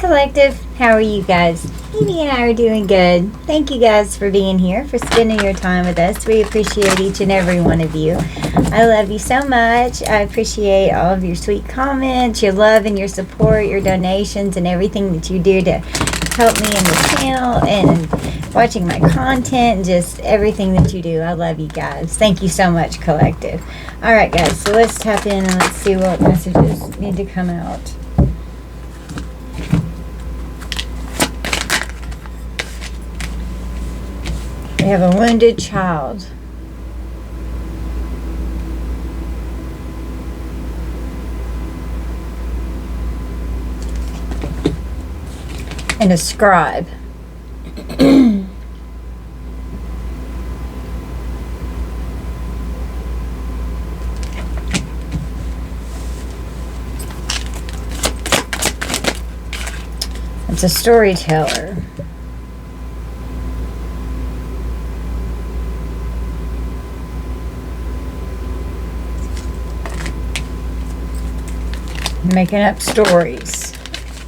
Collective. How are you guys? Amy and I are doing good. Thank you guys for being here, for spending your time with us. We appreciate each and every one of you. I love you so much. I appreciate all of your sweet comments, your love and your support, your donations, and everything that you do to help me in the channel and watching my content and just everything that you do. I love you guys. Thank you so much, Collective. All right, guys, so let's tap in and let's see what messages need to come out. We have a wounded child. And a scribe. It's a storyteller. Making up stories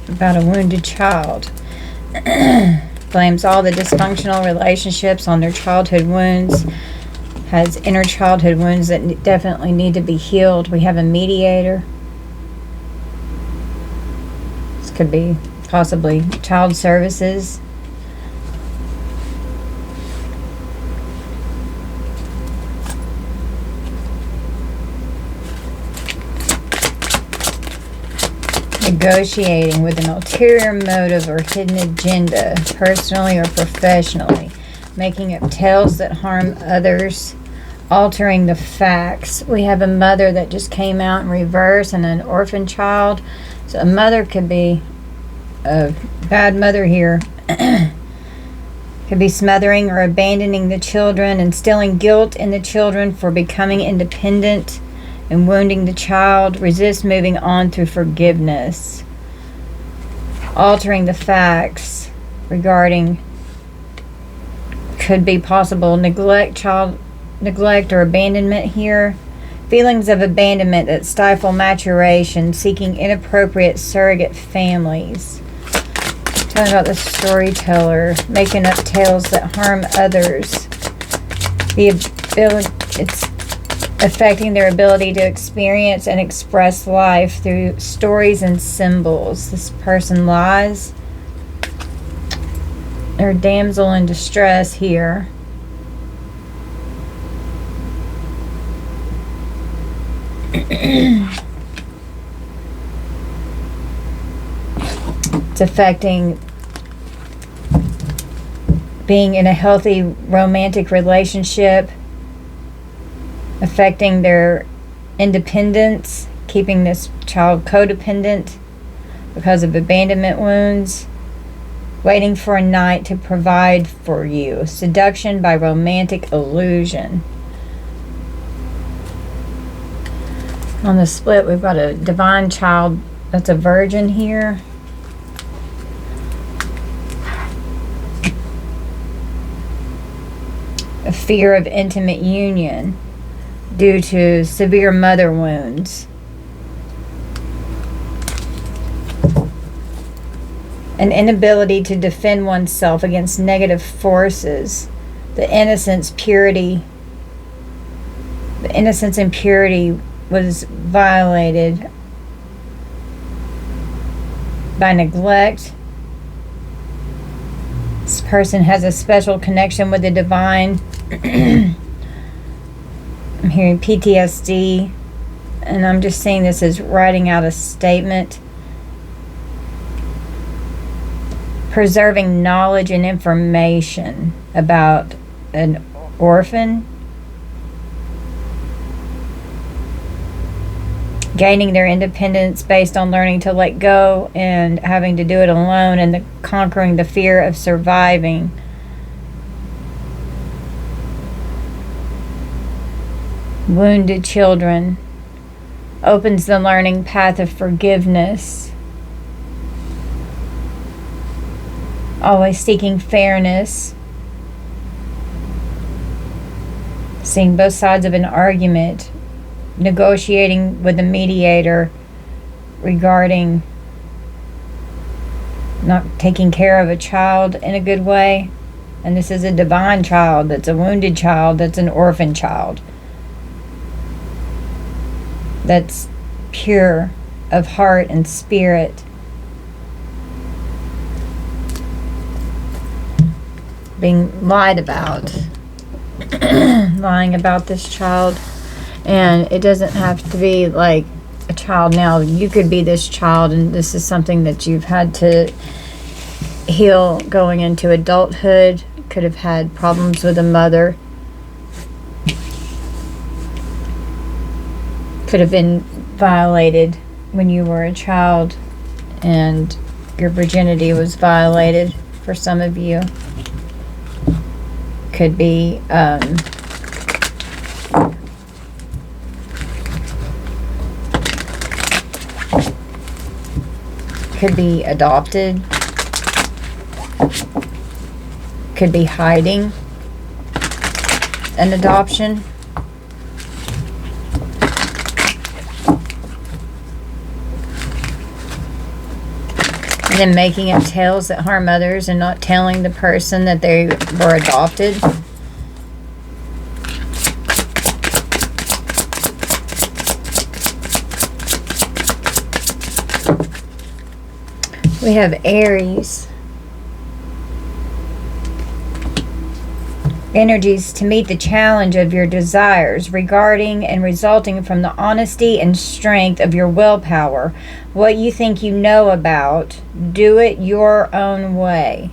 about a wounded child. Blames all the dysfunctional relationships on their childhood wounds. Has inner childhood wounds that definitely need to be healed. We have a mediator. This could be possibly child services. Negotiating with an ulterior motive or hidden agenda, personally or professionally. Making up tales that harm others. Altering the facts. We have a mother that just came out in reverse and an orphan child. So a mother could be a bad mother here. Could be smothering or abandoning the children, instilling guilt in the children for becoming independent and wounding the child. Resist moving on through forgiveness. Altering the facts regarding could be possible child neglect or abandonment here. Feelings of abandonment that stifle maturation, seeking inappropriate surrogate families. Talking about the storyteller, making up tales that harm others. It's affecting their ability to experience and express life through stories and symbols. This person lies. They're a damsel in distress here. It's affecting being in a healthy romantic relationship, affecting their independence, keeping this child codependent because of abandonment wounds, waiting for a knight to provide for you, seduction by romantic illusion. On the split, we've got a divine child that's a virgin here. A fear of intimate union due to severe mother wounds. An inability to defend oneself against negative forces. The innocence and purity was violated by neglect. This person has a special connection with the divine. I'm hearing PTSD, and I'm just seeing this as writing out a statement. Preserving knowledge and information about an orphan. Gaining their independence based on learning to let go and having to do it alone, and conquering the fear of surviving. Wounded children. Opens the learning path of forgiveness. Always seeking fairness. Seeing both sides of an argument. Negotiating with a mediator regarding not taking care of a child in a good way. And this is a divine child, that's a wounded child, that's an orphan child, that's pure of heart and spirit, being lied about, lying about this child. And it doesn't have to be like a child now. You could be this child, and this is something that you've had to heal going into adulthood. Could have had problems with a mother. Could have been violated when you were a child, and your virginity was violated for some of you. Could be adopted. Could be hiding an adoption. And then making up tales that harm others and not telling the person that they were adopted. We have Aries. Energies to meet the challenge of your desires regarding and resulting from the honesty and strength of your willpower. What you think you know about, do it your own way.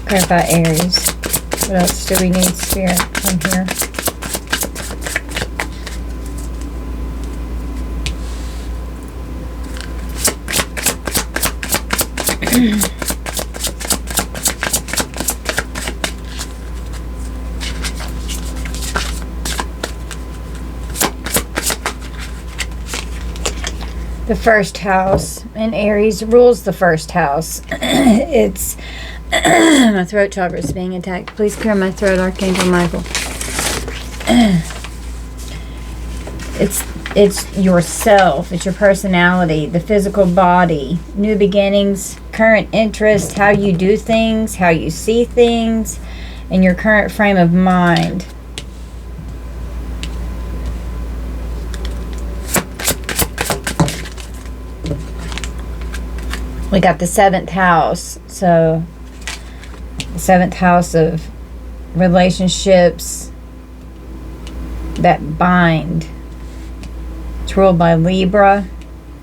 Clarify Aries. What else do we need, Spirit, from here? The first house, and Aries rules the first house. It's my throat chakra is being attacked. Please clear my throat, Archangel Michael. It's yourself, it's your personality, the physical body, new beginnings, current interest, how you do things, how you see things, and your current frame of mind. We got the seventh house, so the seventh house of relationships that bind. It's ruled by Libra,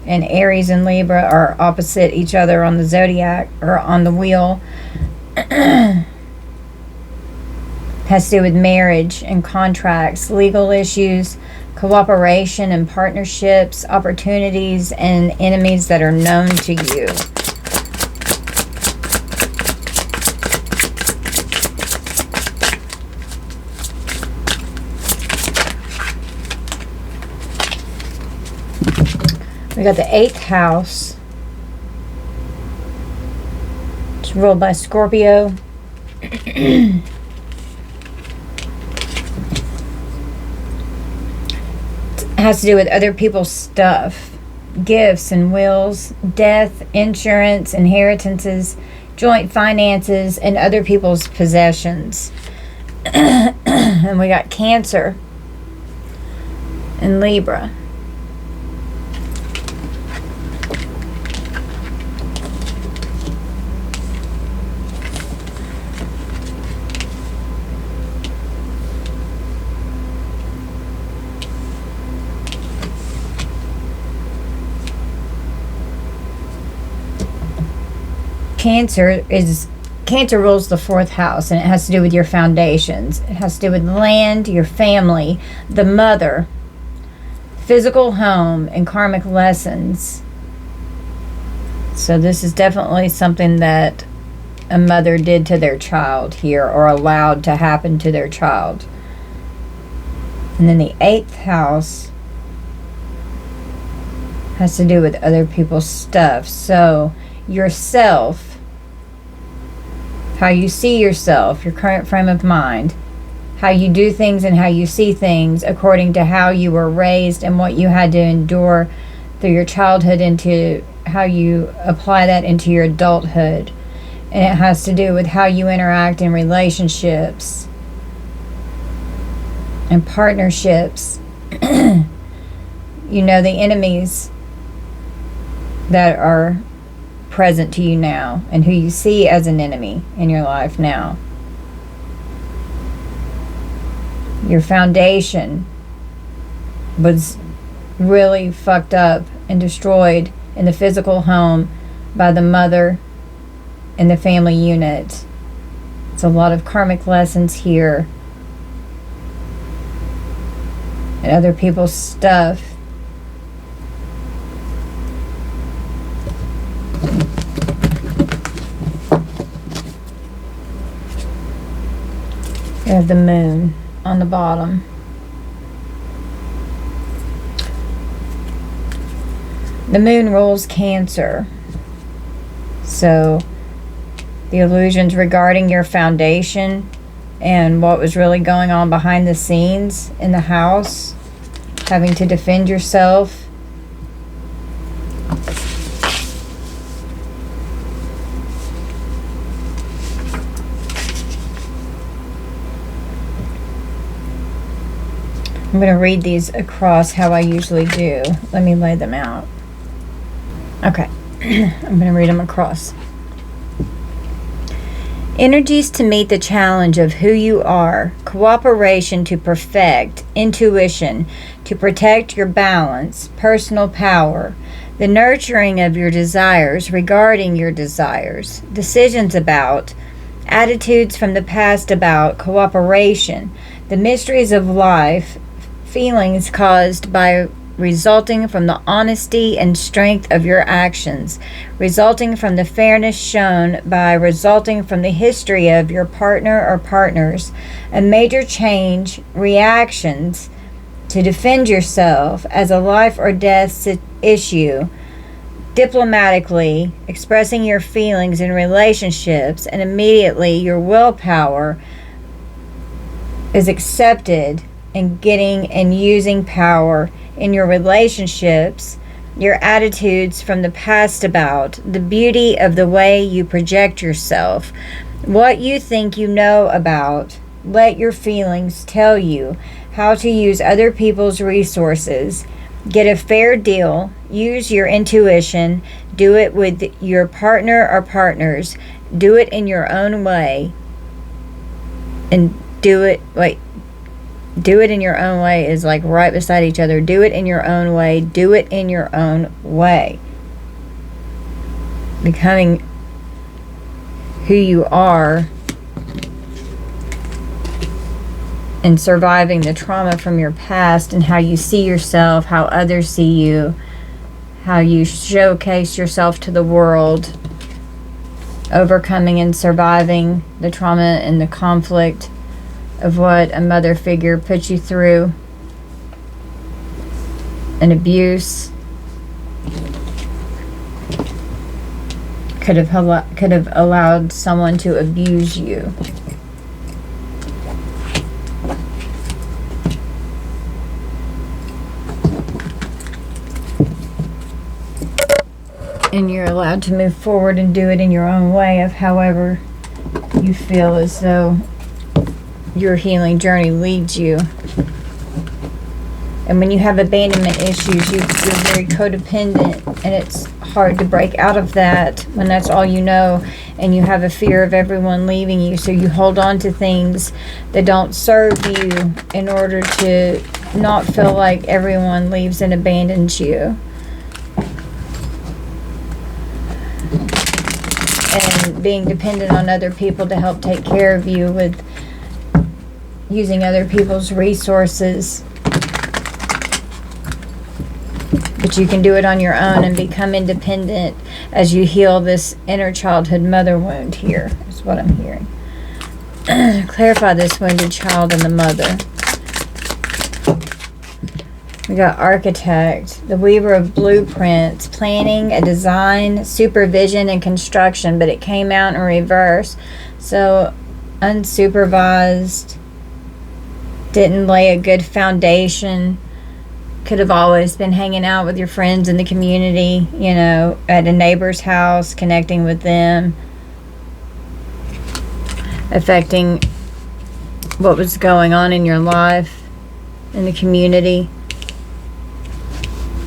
and Aries and Libra are opposite each other on the zodiac, or on the wheel. Has to do with marriage and contracts, legal issues, cooperation and partnerships, opportunities, and enemies that are known to you. We got the eighth house. It's ruled by Scorpio. It has to do with other people's stuff, gifts and wills, death, insurance, inheritances, joint finances, and other people's possessions. And we got Cancer and Libra. Cancer rules the fourth house, and it has to do with your foundations. It has to do with land, your family, the mother, physical home, and karmic lessons. So this is definitely something that a mother did to their child here, or allowed to happen to their child. And then the eighth house has to do with other people's stuff. So yourself, how you see yourself, your current frame of mind, how you do things and how you see things according to how you were raised and what you had to endure through your childhood into how you apply that into your adulthood. And it has to do with how you interact in relationships and partnerships. You know, the enemies that are present to you now and who you see as an enemy in your life now. Your foundation was really fucked up and destroyed in the physical home by the mother and the family unit. It's a lot of karmic lessons here and other people's stuff. You have the moon on the bottom. The moon rules Cancer. So the illusions regarding your foundation and what was really going on behind the scenes in the house, having to defend yourself. I'm going to read these across how I usually do. Let me lay them out. Okay, I'm going to read them across. Energies to meet the challenge of who you are, cooperation to perfect, intuition to protect your balance, personal power, the nurturing of your desires regarding your desires, decisions about, attitudes from the past about, cooperation, the mysteries of life, feelings caused by resulting from the honesty and strength of your actions, resulting from the fairness shown by resulting from the history of your partner or partners, a major change, reactions to defend yourself as a life or death issue, diplomatically expressing your feelings in relationships, and immediately your willpower is accepted in getting and using power in your relationships, your attitudes from the past about, the beauty of the way you project yourself, what you think you know about, let your feelings tell you how to use other people's resources, get a fair deal, use your intuition, do it with your partner or partners, do it in your own way, and do it in your own way is like right beside each other. Do it in your own way. Do it in your own way. Becoming who you are and surviving the trauma from your past and how you see yourself, how others see you, how you showcase yourself to the world, overcoming and surviving the trauma and the conflict of what a mother figure put you through, an abuse, could have allowed someone to abuse you. And you're allowed to move forward and do it in your own way of however you feel as though your healing journey leads you. And when you have abandonment issues, you're very codependent, and it's hard to break out of that when that's all you know, and you have a fear of everyone leaving you, so you hold on to things that don't serve you in order to not feel like everyone leaves and abandons you. And being dependent on other people to help take care of you with using other people's resources. But you can do it on your own and become independent as you heal this inner childhood mother wound here, is what I'm hearing. Clarify this wounded child and the mother. We got architect, the weaver of blueprints, planning, a design, supervision, and construction, but it came out in reverse. So unsupervised didn't lay a good foundation. Could have always been hanging out with your friends in the community, you know, at a neighbor's house, connecting with them, affecting what was going on in your life, in the community,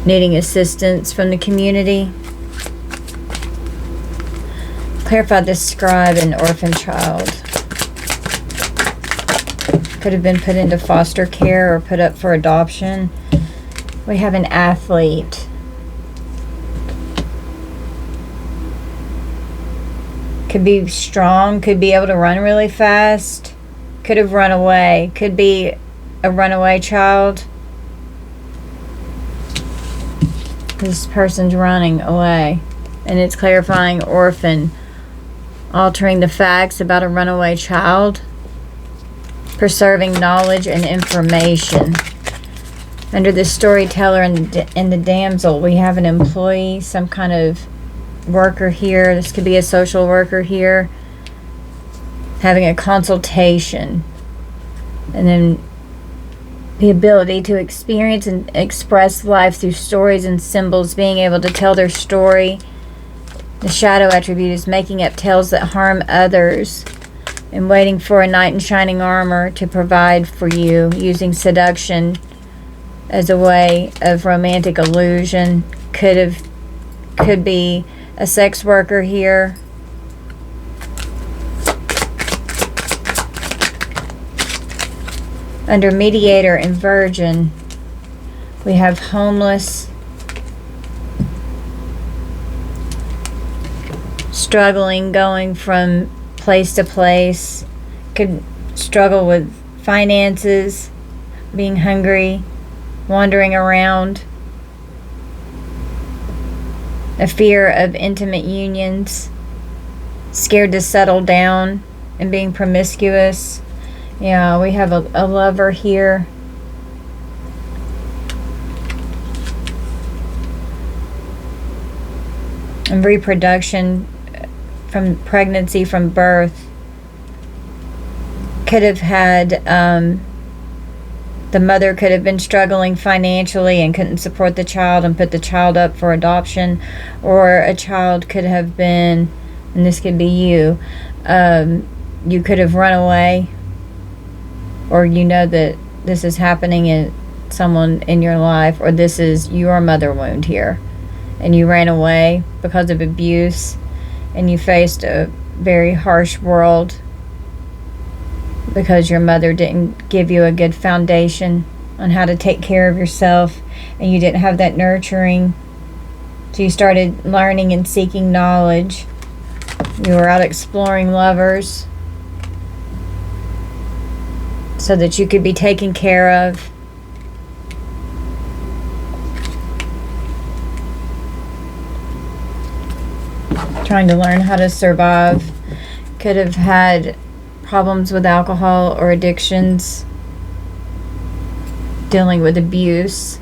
needing assistance from the community. Clarify this scribe and orphan child. Could have been put into foster care or put up for adoption. We have an athlete. Could be strong, could be able to run really fast, could have run away, could be a runaway child. This person's running away. And it's clarifying orphan, altering the facts about a runaway child, preserving knowledge and information. Under the storyteller and the damsel, we have an employee, some kind of worker here. This could be a social worker here, having a consultation. And then the ability to experience and express life through stories and symbols, being able to tell their story. The shadow attribute is making up tales that harm others and waiting for a knight in shining armor to provide for you, using seduction as a way of romantic illusion. Could be a sex worker here. Under mediator and virgin, we have homeless, struggling, going from place to place, could struggle with finances, being hungry, wandering around, a fear of intimate unions, scared to settle down, and being promiscuous. Yeah, we have a lover here. And reproduction, from pregnancy, from birth. Could have had, the mother could have been struggling financially and couldn't support the child and put the child up for adoption. Or a child could have been, and this could be you, you could have run away, or you know that this is happening in someone in your life, or this is your mother wound here, and you ran away because of abuse, and you faced a very harsh world because your mother didn't give you a good foundation on how to take care of yourself, and you didn't have that nurturing. So you started learning and seeking knowledge. You were out exploring lovers so that you could be taken care of. Trying to learn how to survive. Could have had problems with alcohol or addictions, dealing with abuse.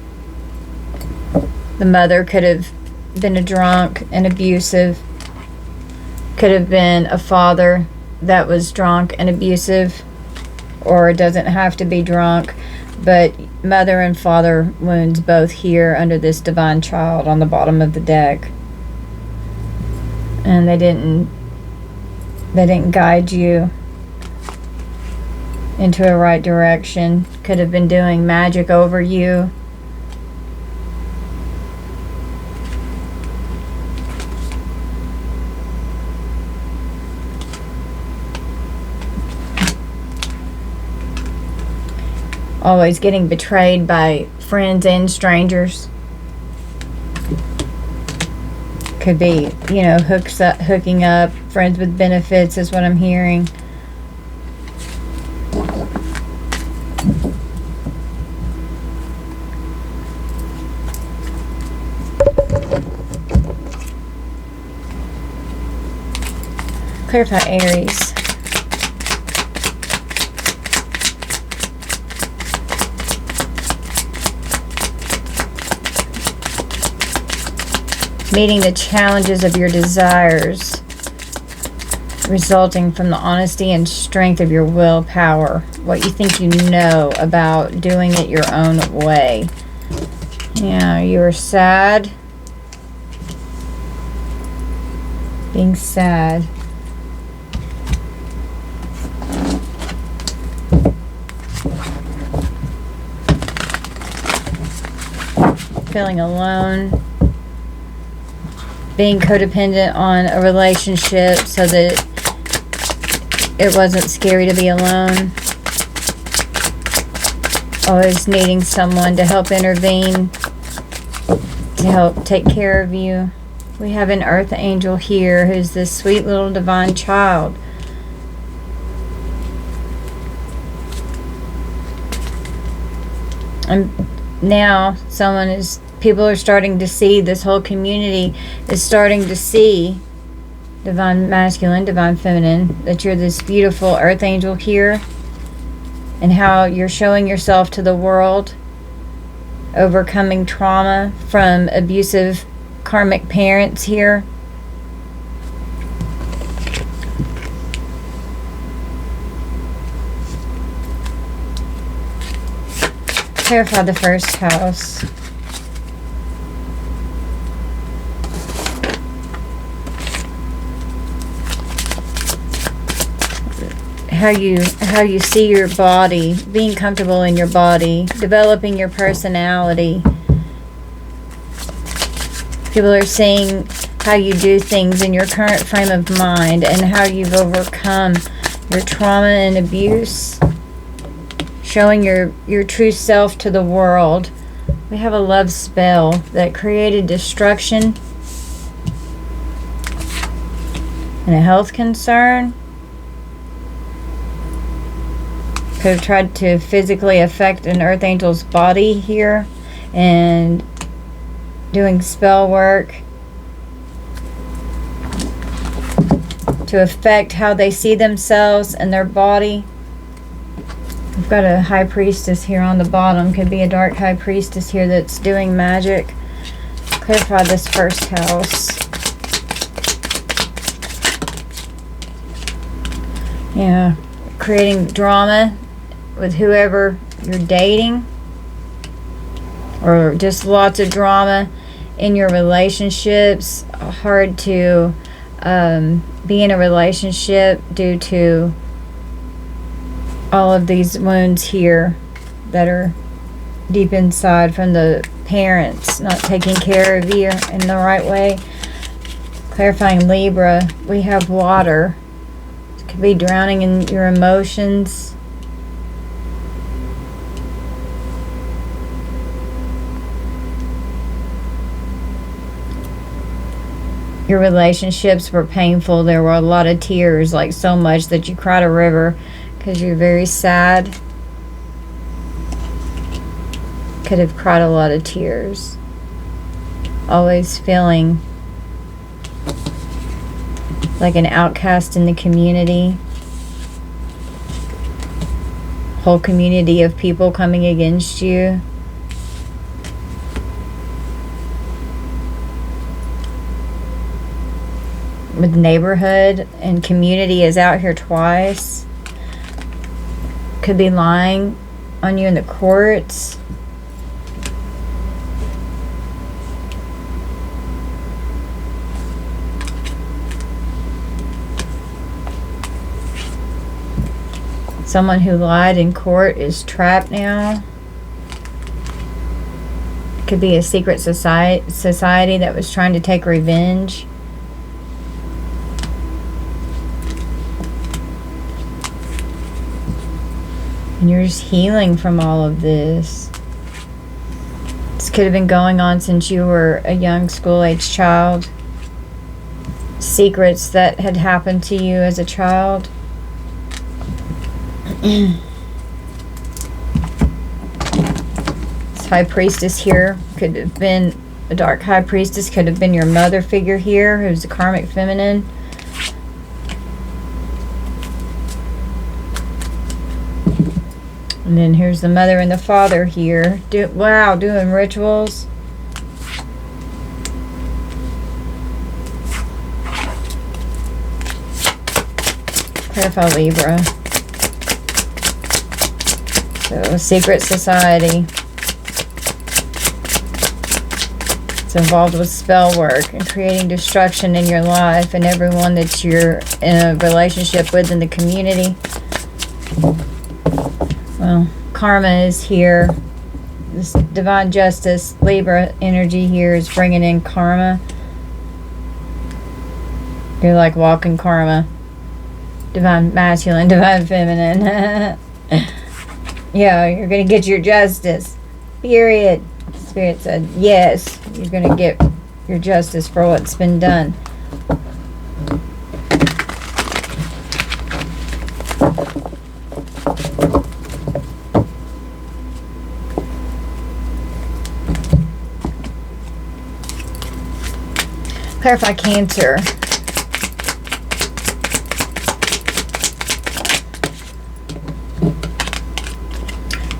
The mother could have been a drunk and abusive. Could have been a father that was drunk and abusive, or doesn't have to be drunk, but mother and father wounds both here under this divine child on the bottom of the deck. And they didn't guide you into a right direction. Could have been doing magic over you. Always getting betrayed by friends and strangers. Could be, you know, hooking up, friends with benefits is what I'm hearing. Clarify Aries. Meeting the challenges of your desires. resulting from the honesty and strength of your willpower. What you think you know about doing it your own way. Yeah, you're sad. Being sad. Feeling alone. Being codependent on a relationship so that it wasn't scary to be alone. Always needing someone to help intervene, to help take care of you. We have an earth angel here who's this sweet little divine child. And now people are starting to see, this whole community is starting to see divine masculine, divine feminine, that you're this beautiful earth angel here, and how you're showing yourself to the world, overcoming trauma from abusive karmic parents here. Clarify the first house. How you see your body, being comfortable in your body, developing your personality. People are seeing how you do things in your current frame of mind and how you've overcome your trauma and abuse. Showing your true self to the world. We have a love spell that created destruction and a health concern. Could have tried to physically affect an earth angel's body here and doing spell work to affect how they see themselves and their body. We've got a high priestess here on the bottom. Could be a dark high priestess here that's doing magic. Clarify this first house. Yeah, creating drama with whoever you're dating, or just lots of drama in your relationships. Hard to be in a relationship due to all of these wounds here that are deep inside from the parents not taking care of you in the right way. Clarifying Libra, we have water. It could be drowning in your emotions. Your relationships were painful. There were a lot of tears, like so much that you cried a river because you're very sad. Could have cried a lot of tears. Always feeling like an outcast in the community. Whole community of people coming against you. With neighborhood and community is out here twice. Could be lying on you in the courts. Someone who lied in court is trapped now. Could be a secret society that was trying to take revenge. And you're just healing from all of this. This could have been going on since you were a young school-age child. Secrets that had happened to you as a child. This high priestess here could have been a dark high priestess, could have been your mother figure here, who's a karmic feminine. And then here's the mother and the father here. Doing rituals. Clarify Libra. So, a secret society. It's involved with spell work and creating destruction in your life and everyone that you're in a relationship with in the community. Well, karma is here. This divine justice, Libra energy here is bringing in karma. You're like walking karma. Divine masculine, divine feminine. Yeah, you're going to get your justice. Period. Spirit said, yes, you're going to get your justice for what's been done. Clarify Cancer.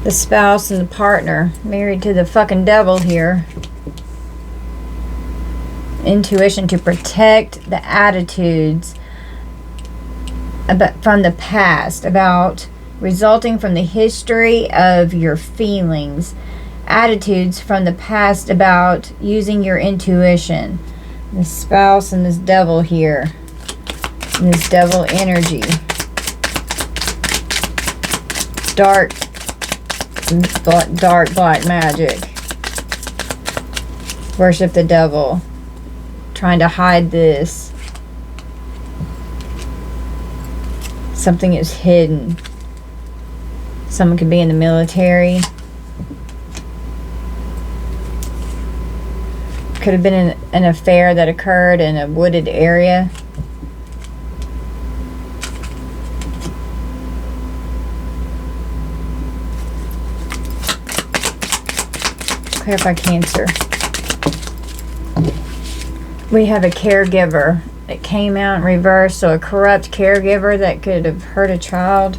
The spouse and the partner married to the fucking devil here. Intuition to protect the attitudes from the past, about resulting from the history of your feelings. Attitudes from the past about using your intuition. The spouse and this devil here. And this devil energy. Dark black magic. Worship the devil. Trying to hide this. Something is hidden. Someone could be in the military. Could have been an affair that occurred in a wooded area. Clarify Cancer. We have a caregiver that came out in reverse, so a corrupt caregiver that could have hurt a child.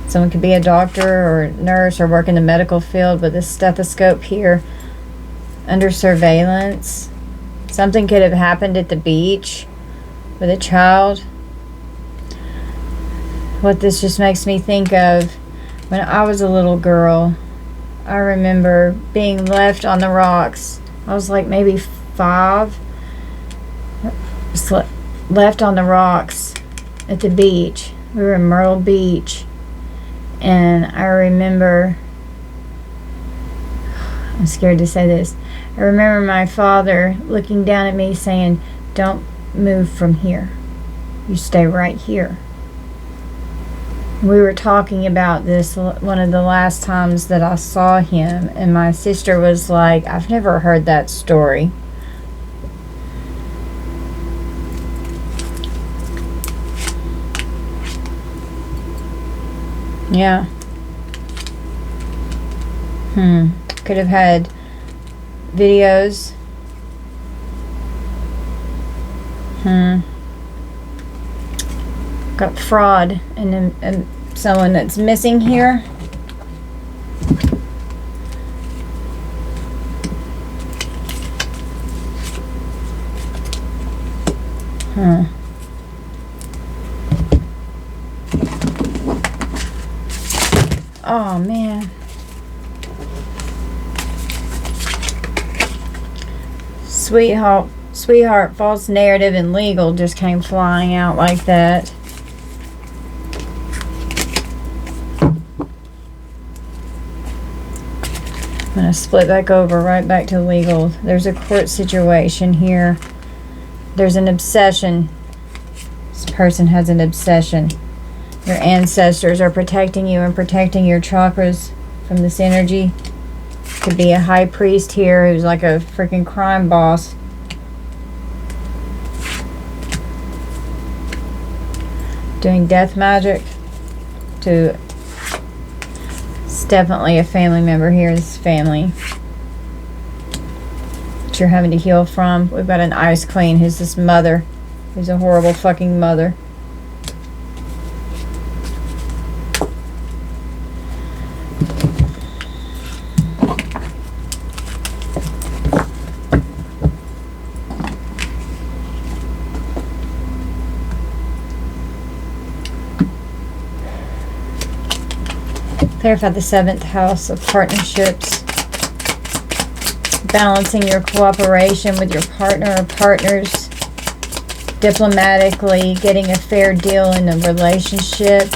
Someone could be a doctor or a nurse or work in the medical field with a stethoscope here under surveillance. Something could have happened at the beach with a child. What this just makes me think of, when I was a little girl, I remember being left on the rocks. I was like maybe 5. Left on the rocks at the beach. We were in Myrtle Beach. And I remember, I'm scared to say this, I remember my father looking down at me saying, "Don't move from here. You stay right here." We were talking about this one of the last times that I saw him, and my sister was like, "I've never heard that story." Yeah. Could have had videos. Got fraud and someone that's missing here. Oh man. Sweetheart, false narrative and legal just came flying out like that. I'm going to split back over, right back to legal. There's a court situation here. There's an obsession. This person has an obsession. Your ancestors are protecting you and protecting your chakras from this energy. Could be a high priest here who's like a freaking crime boss. Doing death magic to... It's definitely a family member here. This family that you're having to heal from. We've got an ice queen who's this mother. Who's a horrible fucking mother. Clarify the 7th house of partnerships. Balancing your cooperation with your partner or partners. Diplomatically getting a fair deal in a relationship.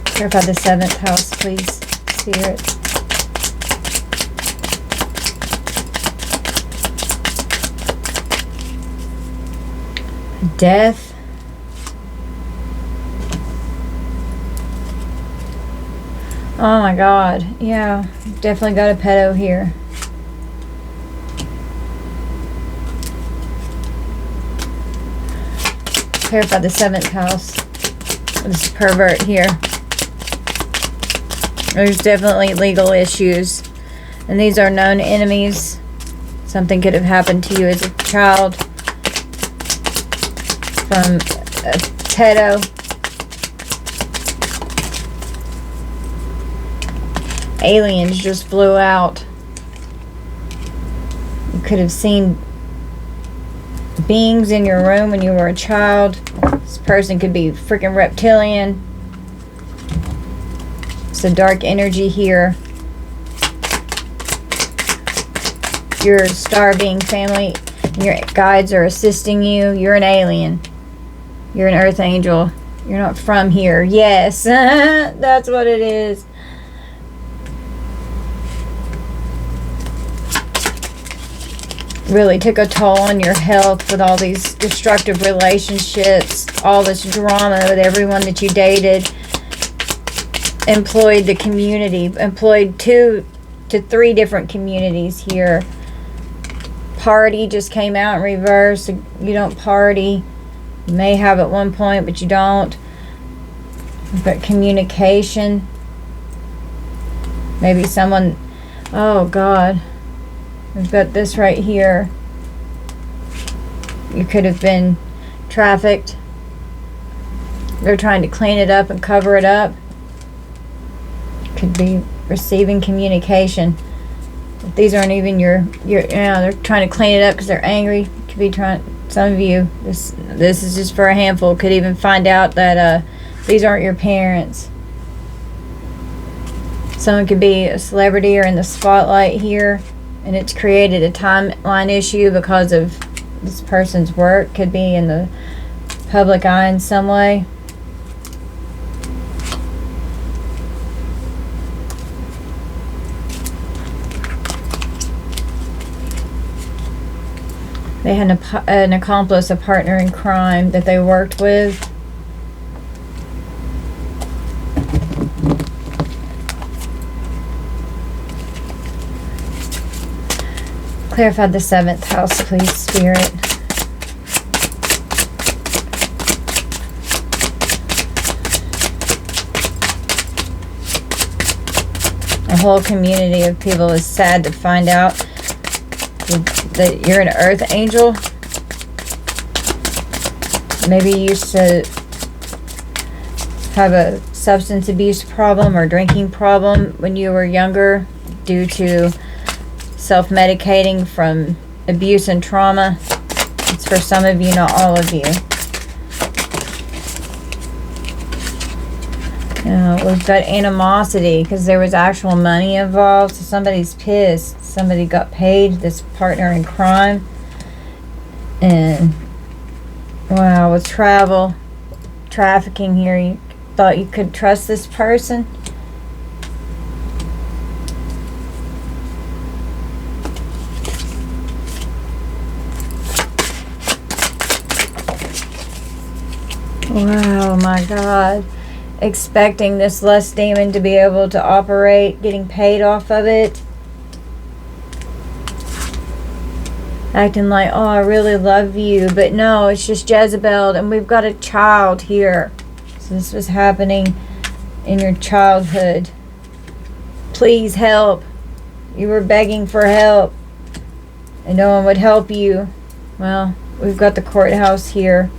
Clarify the 7th house, please, Spirit. Death. Oh my God. Yeah, definitely got a pedo here. Clarify the 7th house. This pervert here. There's definitely legal issues. And these are known enemies. Something could have happened to you as a child. From a pedo. Aliens just flew out. You could have seen beings in your room when you were a child. This person could be freaking reptilian. It's a dark energy here. Your star being family and your guides are assisting you. You're an alien. You're an earth angel. You're not from here. Yes, that's what it is. Really took a toll on your health with all these destructive relationships, all this drama with everyone that you dated. Employed the community, employed 2 to 3 different communities here. Party just came out in reverse. You don't party. You may have at one point, but you don't. But communication. Maybe someone, oh God. We've got this right here. You could have been trafficked. They're trying to clean it up and cover it up. Could be receiving communication. If these aren't even your they're trying to clean it up because they're angry. Could be trying, some of you, this is just for a handful, could even find out that these aren't your parents. Someone could be a celebrity or in the spotlight here. And it's created a timeline issue because of this person's work. Could be in the public eye in some way. They had an accomplice, a partner in crime that they worked with. Clarify the 7th house, please, Spirit. A whole community of people is sad to find out that you're an earth angel. Maybe you used to have a substance abuse problem or drinking problem when you were younger due to self-medicating from abuse and trauma. It's for some of you, not all of you. We've got animosity because there was actual money involved. So somebody's pissed. Somebody got paid, this partner in crime. And wow, with travel, trafficking here, you thought you could trust this person. Wow, my God. Expecting this lust demon to be able to operate, getting paid off of it. Acting like, oh, I really love you. But no, it's just Jezebel. And we've got a child here. So this was happening in your childhood. Please help. You were begging for help. And no one would help you. Well, we've got the courthouse here.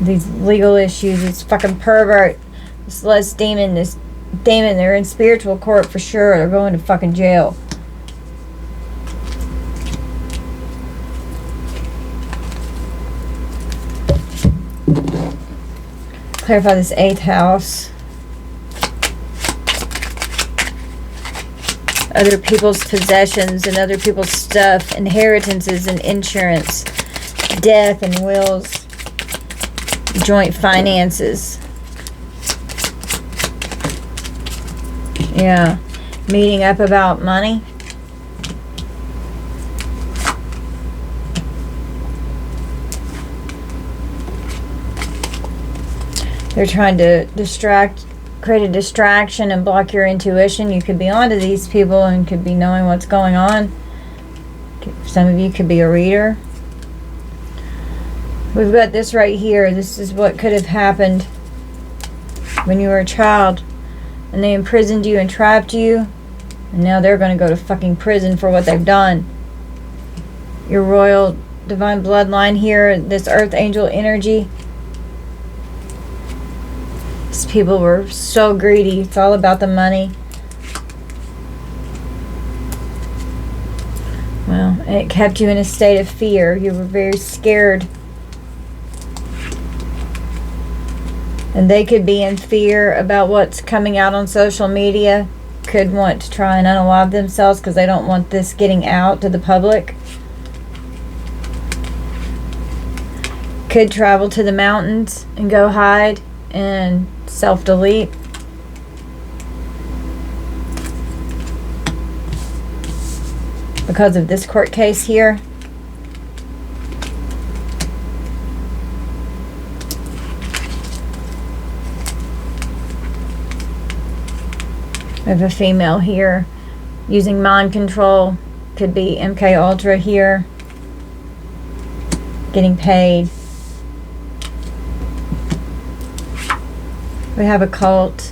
These legal issues, this fucking pervert, this lust demon, this demon, they're in spiritual court for sure. They're going to fucking jail. Clarify this 8th house. Other people's possessions and other people's stuff, inheritances and insurance, death and wills, joint finances. Yeah, meeting up about money. They're trying to create a distraction and block your intuition. You could be onto these people and could be knowing what's going on. Some of you could be a reader. We've got this right here. This is what could have happened when you were a child and they imprisoned you and trapped you, and now they're going to go to fucking prison for what they've done. Your royal divine bloodline here, this earth angel energy. These people were so greedy. It's all about the money. Well, it kept you in a state of fear. You were very scared. And they could be in fear about what's coming out on social media. Could want to try and unalive themselves because they don't want this getting out to the public. Could travel to the mountains and go hide and self-delete. Because of this court case here. We have a female here using mind control. Could be MK Ultra here. Getting paid. We have a cult.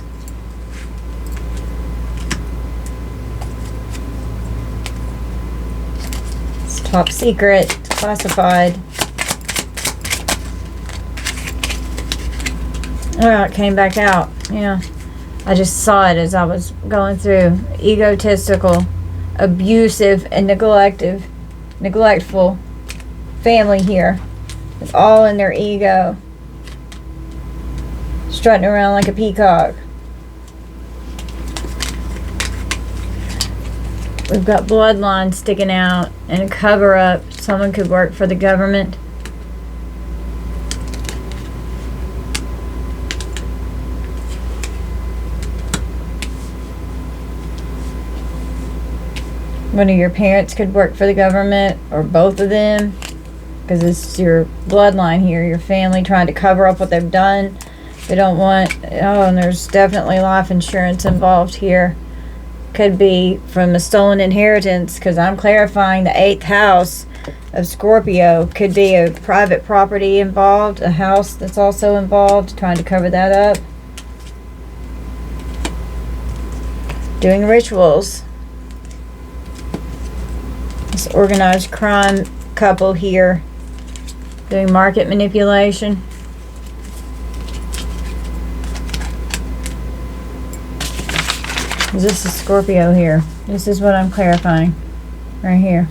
It's top secret. It's classified. Oh, it came back out. Yeah. I just saw it as I was going through. Egotistical, abusive, and neglectful family here. It's all in their ego. Strutting around like a peacock. We've got bloodlines sticking out and a cover-up. Someone could work for the government. One of your parents could work for the government, or both of them, because it's your bloodline here, your family trying to cover up what they've done. They don't want, and there's definitely life insurance involved here. Could be from a stolen inheritance, because I'm clarifying the 8th house of Scorpio. Could be a private property involved, a house that's also involved, trying to cover that up. Doing rituals. This organized crime couple here doing market manipulation. This is Scorpio here. This is what I'm clarifying right here.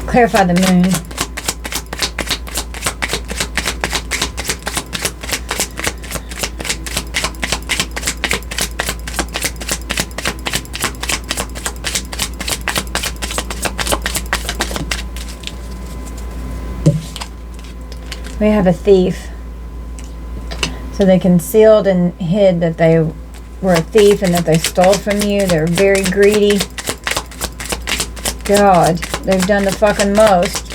Clarify the moon. We have a thief. So they concealed and hid that they were a thief and that they stole from you. They're very greedy. God, they've done the fucking most.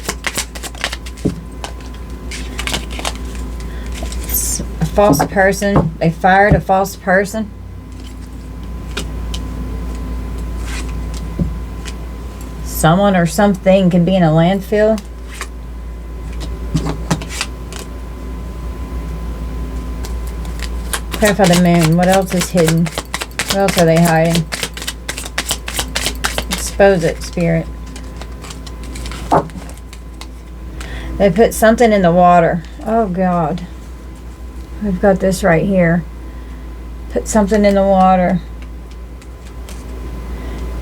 It's a false person. They fired a false person. Someone or something could be in a landfill. Clarify the moon. What else is hidden? What else are they hiding? Expose it, spirit. They put something in the water. Oh God. We've got this right here. Put something in the water.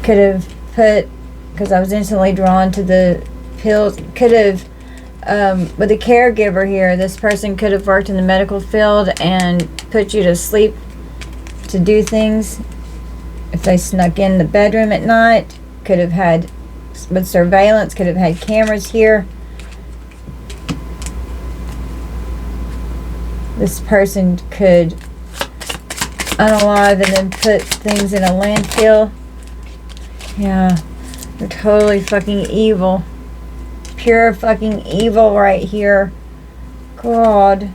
could have put, because I was instantly drawn to the pills, could have, with a caregiver here, this person could have worked in the medical field and put you to sleep to do things. If they snuck in the bedroom at night, could have had, with surveillance, could have had cameras here. This person could unalive and then put things in a landfill. Yeah, they're totally fucking evil. Pure fucking evil right here. God.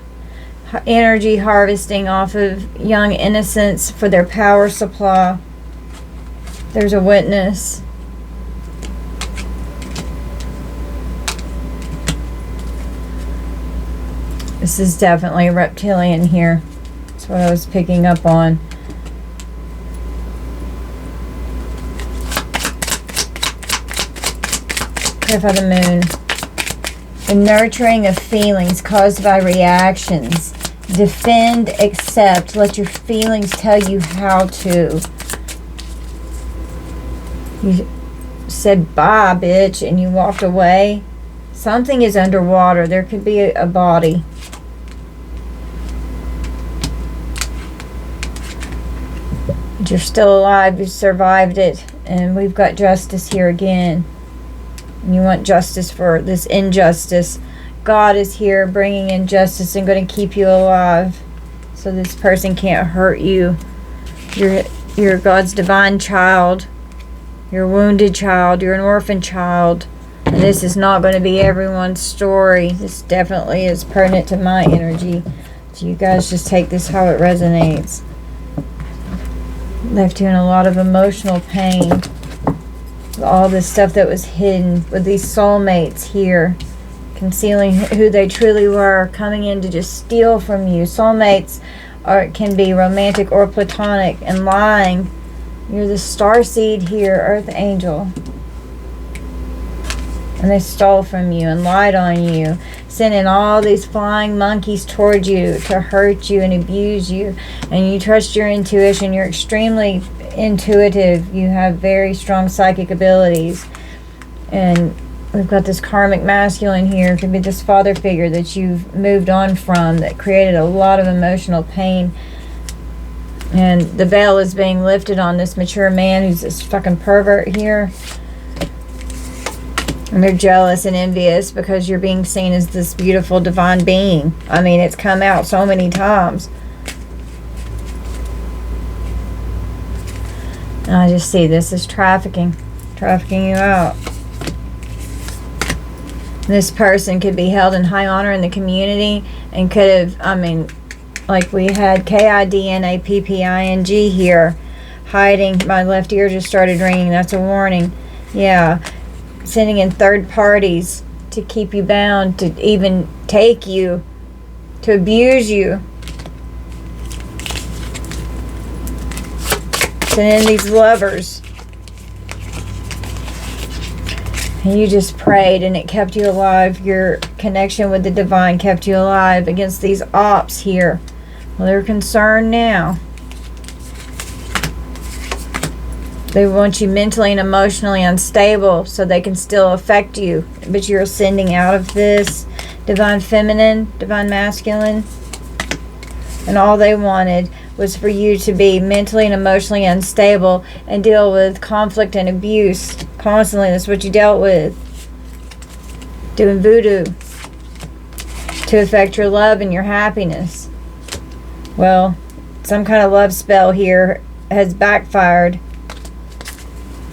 Energy harvesting off of young innocents for their power supply. There's a witness. This is definitely a reptilian here. That's what I was picking up on. Clarify the moon. The nurturing of feelings caused by reactions. Defend, accept. Let your feelings tell you how to. You said bye, bitch, and you walked away. Something is underwater. There could be a body. But you're still alive. You survived it. And we've got justice here again. And you want justice for this injustice. God is here bringing in justice and going to keep you alive. So this person can't hurt you. You're God's divine child. You're a wounded child. You're an orphan child. And this is not going to be everyone's story. This definitely is pertinent to my energy. So you guys just take this how it resonates. Left you in a lot of emotional pain. With all this stuff that was hidden. With these soulmates here. Concealing who they truly were. Coming in to just steal from you. Soulmates can be romantic or platonic. And lying. You're the starseed here. Earth angel. And they stole from you and lied on you, sending all these flying monkeys toward you to hurt you and abuse you. And you trust your intuition. You're extremely intuitive. You have very strong psychic abilities. And we've got this karmic masculine here. It could be this father figure that you've moved on from that created a lot of emotional pain. And the veil is being lifted on this mature man who's this fucking pervert here. And they're jealous and envious because you're being seen as this beautiful divine being. I mean, it's come out so many times. And I just see this as trafficking. Trafficking you out. This person could be held in high honor in the community and could have, I mean, like we had KIDNAPPING here. Hiding. My left ear just started ringing. That's a warning. Yeah. Sending in third parties to keep you bound, to even take you, to abuse you. Sending in these lovers. And you just prayed and it kept you alive. Your connection with the divine kept you alive against these ops here. Well, they're concerned now. They want you mentally and emotionally unstable so they can still affect you. But you're ascending out of this. Divine feminine, divine masculine. And all they wanted was for you to be mentally and emotionally unstable and deal with conflict and abuse constantly. That's what you dealt with. Doing voodoo to affect your love and your happiness. Well, some kind of love spell here has backfired.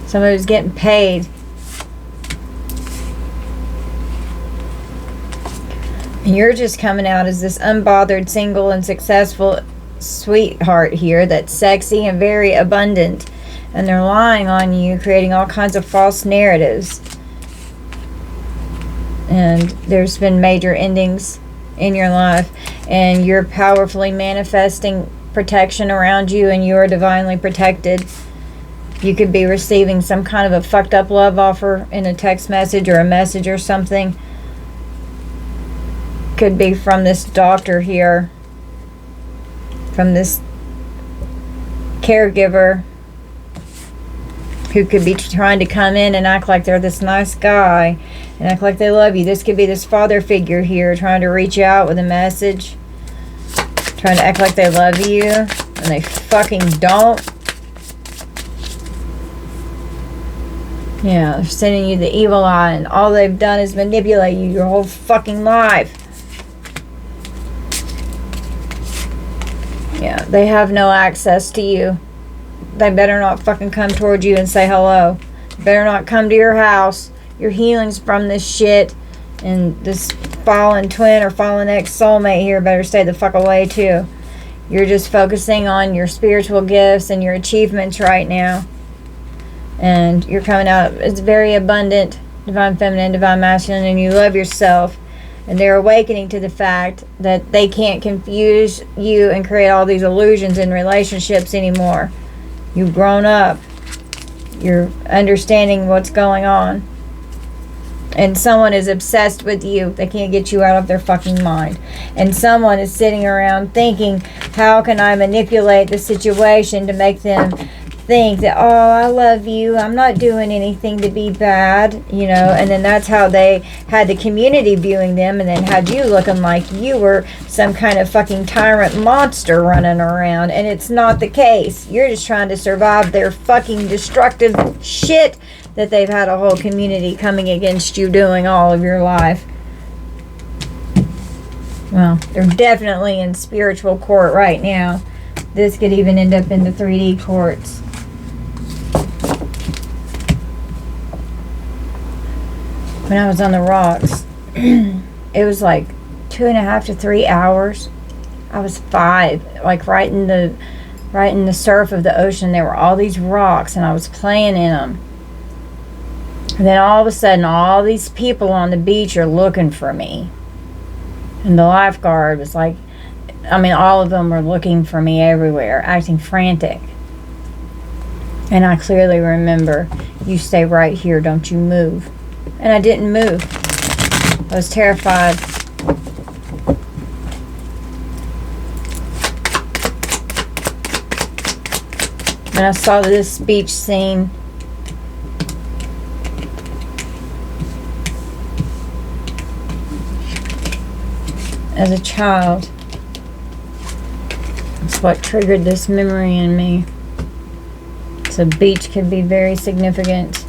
Somebody's getting paid. And you're just coming out as this unbothered, single, and successful sweetheart here that's sexy and very abundant. And they're lying on you, creating all kinds of false narratives. And there's been major endings in your life. And you're powerfully manifesting protection around you, and you are divinely protected. You could be receiving some kind of a fucked up love offer in a text message or a message or something. Could be from this doctor here. From this caregiver. who could be trying to come in and act like they're this nice guy and act like they love you. This could be this father figure here trying to reach out with a message, trying to act like they love you, and they fucking don't. Yeah, they're sending you the evil eye, and all they've done is manipulate you your whole fucking life. Yeah, they have no access to you. They better not fucking come towards you and say hello. Better not come to your house. Your healing's from this shit. And this fallen twin or fallen ex-soulmate here better stay the fuck away too. You're just focusing on your spiritual gifts and your achievements right now. And you're coming out, it's very abundant, divine feminine, divine masculine, and you love yourself. And they're awakening to the fact that they can't confuse you and create all these illusions in relationships anymore. You've grown up. You're understanding what's going on. And someone is obsessed with you. They can't get you out of their fucking mind. And someone is sitting around thinking, how can I manipulate the situation to make them think that, oh, I love you, I'm not doing anything to be bad, you know. And then that's how they had the community viewing them, and then had you looking like you were some kind of fucking tyrant monster running around. And it's not the case. You're just trying to survive their fucking destructive shit that they've had a whole community coming against you doing all of your life. Well, they're definitely in spiritual court right now. This could even end up in the 3D courts. When I was on the rocks, it was like 2.5 to 3 hours. I was 5, like right in the surf of the ocean. There were all these rocks, and I was playing in them. And then all of a sudden, all these people on the beach are looking for me. And the lifeguard was like, I mean, all of them were looking for me everywhere, acting frantic. And I clearly remember, you stay right here, don't you move. And I didn't move. I was terrified. And I saw this beach scene. As a child. It's what triggered this memory in me. So beach can be very significant.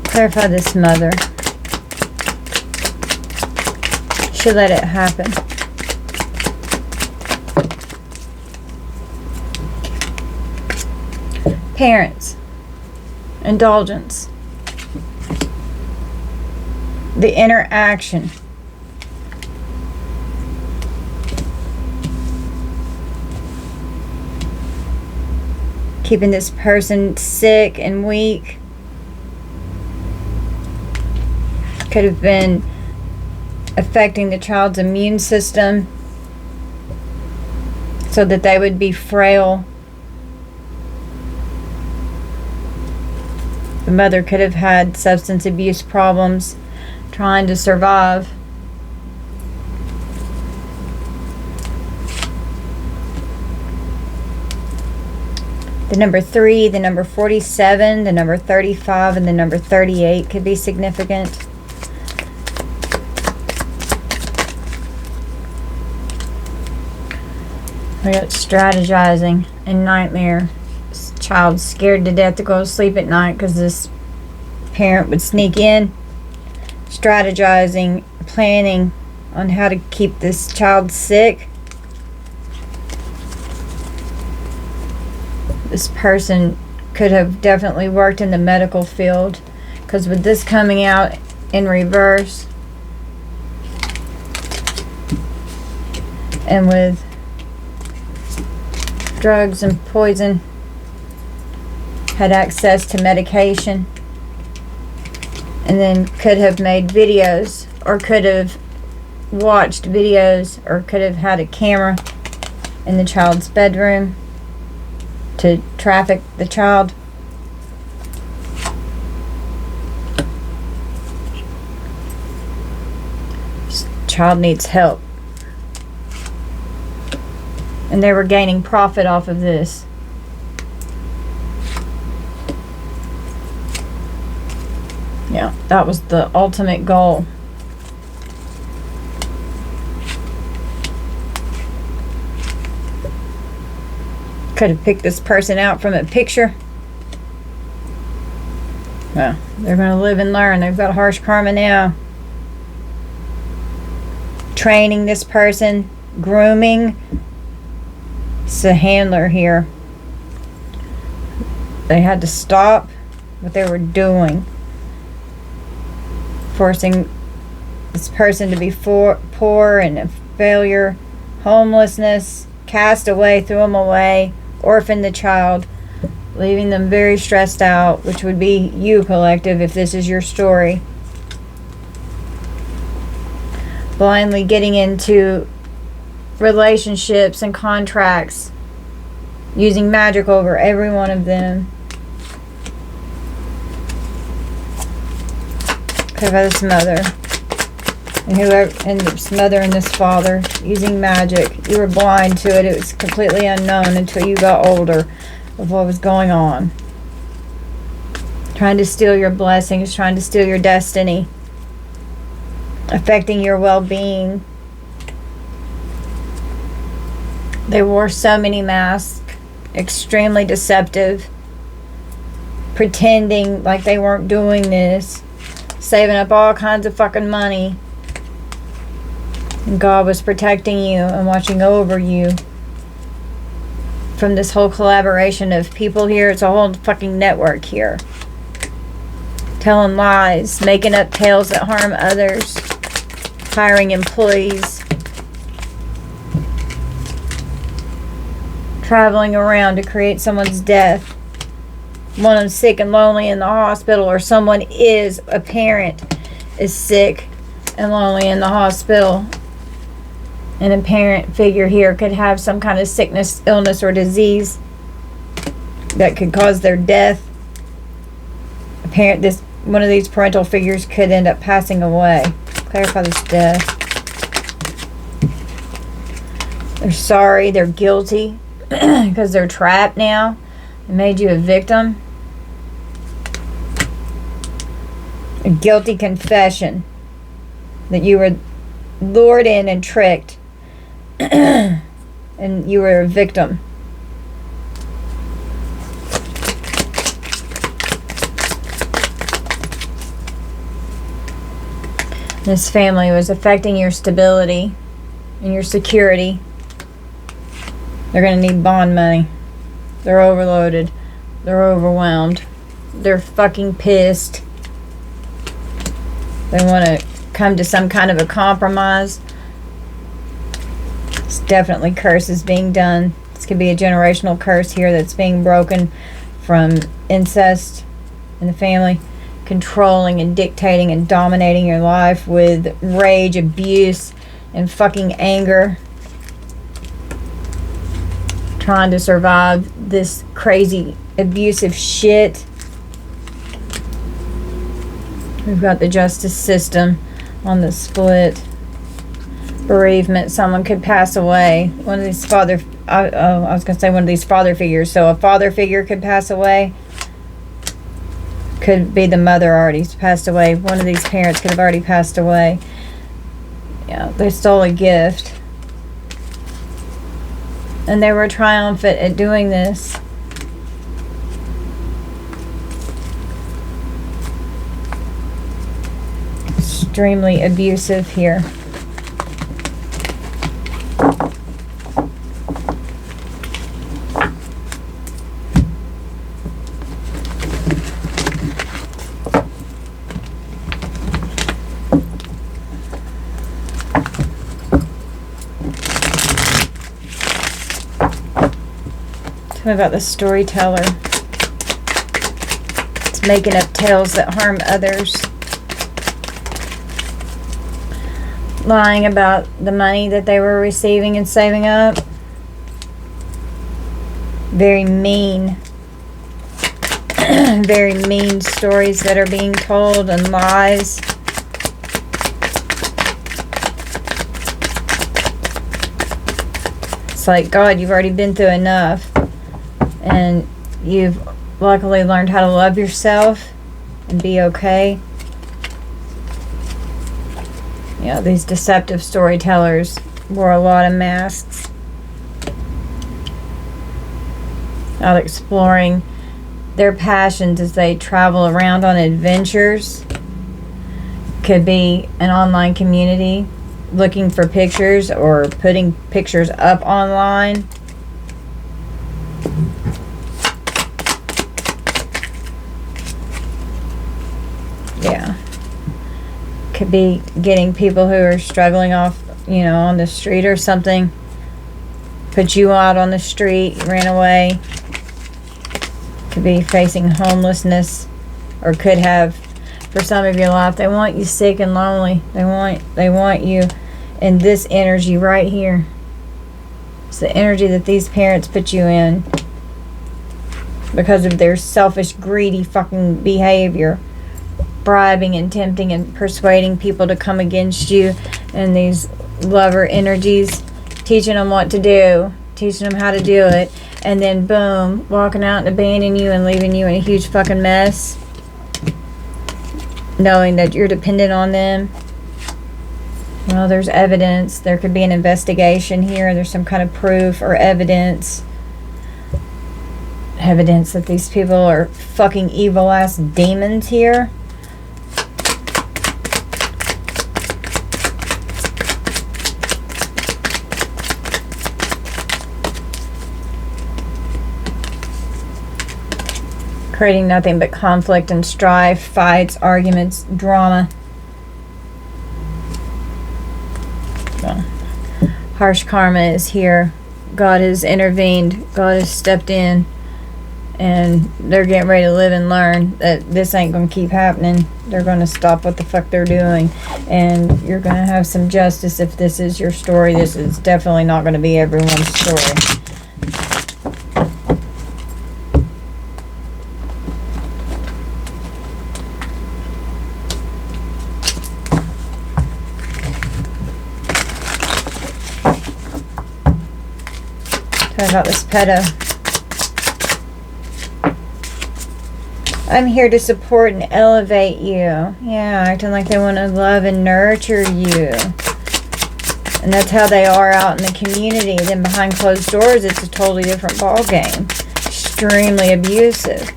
Clarify this mother. She let it happen. Parents. Indulgence. The interaction. Keeping this person sick and weak. Could have been affecting the child's immune system so that they would be frail. The mother could have had substance abuse problems trying to survive. The number 3, the number 47, the number 35, and the number 38 could be significant. We got strategizing and nightmare. This child's scared to death to go to sleep at night because this parent would sneak in. Strategizing, planning on how to keep this child sick. This person could have definitely worked in the medical field, because with this coming out in reverse and with drugs and poison, had access to medication, and then could have made videos, or could have watched videos, or could have had a camera in the child's bedroom to traffic the child. This child needs help. And they were gaining profit off of this. Yeah, that was the ultimate goal. Could have picked this person out from a picture. Well, they're going to live and learn. They've got harsh karma now. Training this person, grooming. It's a handler here. They had to stop what they were doing. Forcing this person to be poor and a failure, homelessness, cast away, threw them away, orphaned the child, leaving them very stressed out, which would be you, collective, if this is your story. Blindly getting into relationships and contracts, using magic over every one of them. Could have had this mother, and whoever, and this mother and this father, using magic. You were blind to it. It was completely unknown until you got older of what was going on. Trying to steal your blessings, trying to steal your destiny, affecting your well-being. They wore so many masks, extremely deceptive, pretending like they weren't doing this, saving up all kinds of fucking money. And God was protecting you and watching over you from this whole collaboration of people here. It's a whole fucking network here. Telling lies, making up tales that harm others, hiring employees, traveling around to create someone's death. One of them sick and lonely in the hospital, or someone is, a parent is sick and lonely in the hospital. And a parent figure here could have some kind of sickness, illness, or disease that could cause their death. One of these parental figures could end up passing away. Clarify this death. They're sorry, they're guilty because they're trapped now. It made you a victim. A guilty confession that you were lured in and tricked. And you were a victim. This family was affecting your stability and your security. They're going to need bond money. They're overloaded. They're overwhelmed. They're fucking pissed. They want to come to some kind of a compromise. It's definitely curses being done. This could be a generational curse here that's being broken from incest in the family. Controlling and dictating and dominating your life with rage, abuse, and fucking anger. Trying to survive this crazy abusive shit. We've got the justice system on the split. Bereavement. Someone could pass away. One of these I was going to say one of these father figures. So a father figure could pass away. Could be the mother already passed away. One of these parents could have already passed away. Yeah, they stole a gift. And they were triumphant at doing this. Extremely abusive here. Tell me about the storyteller. It's making up tales that harm others. Lying about the money that they were receiving and saving up. Very mean. Very mean stories that are being told and lies. It's like, God, you've already been through enough. And you've luckily learned how to love yourself and be okay. You know, these deceptive storytellers wore a lot of masks. Out exploring their passions as they travel around on adventures. Could be an online community looking for pictures or putting pictures up online. Yeah. Could be getting people who are struggling off, you know, on the street or something. Put you out on the street, ran away. Could be facing homelessness, or could have, for some of your life, they want you sick and lonely. They want you in this energy right here. It's the energy that these parents put you in because of their selfish, greedy fucking behavior. Bribing and tempting and persuading people to come against you, and these lover energies, teaching them what to do, teaching them how to do it, and then boom, walking out and abandoning you and leaving you in a huge fucking mess, knowing that you're dependent on them. Well, there's evidence. There could be an investigation here. There's some kind of proof or evidence that these people are fucking evil ass demons here. Creating nothing but conflict and strife, fights, arguments, drama. Well, harsh karma is here. God has intervened. God has stepped in. And they're getting ready to live and learn that this ain't going to keep happening. They're going to stop what the fuck they're doing. And you're going to have some justice if this is your story. This is definitely not going to be everyone's story. About this pedo. I'm here to support and elevate you. Yeah, acting like they want to love and nurture you. And that's how they are out in the community. Then behind closed doors, it's a totally different ball game. Extremely abusive.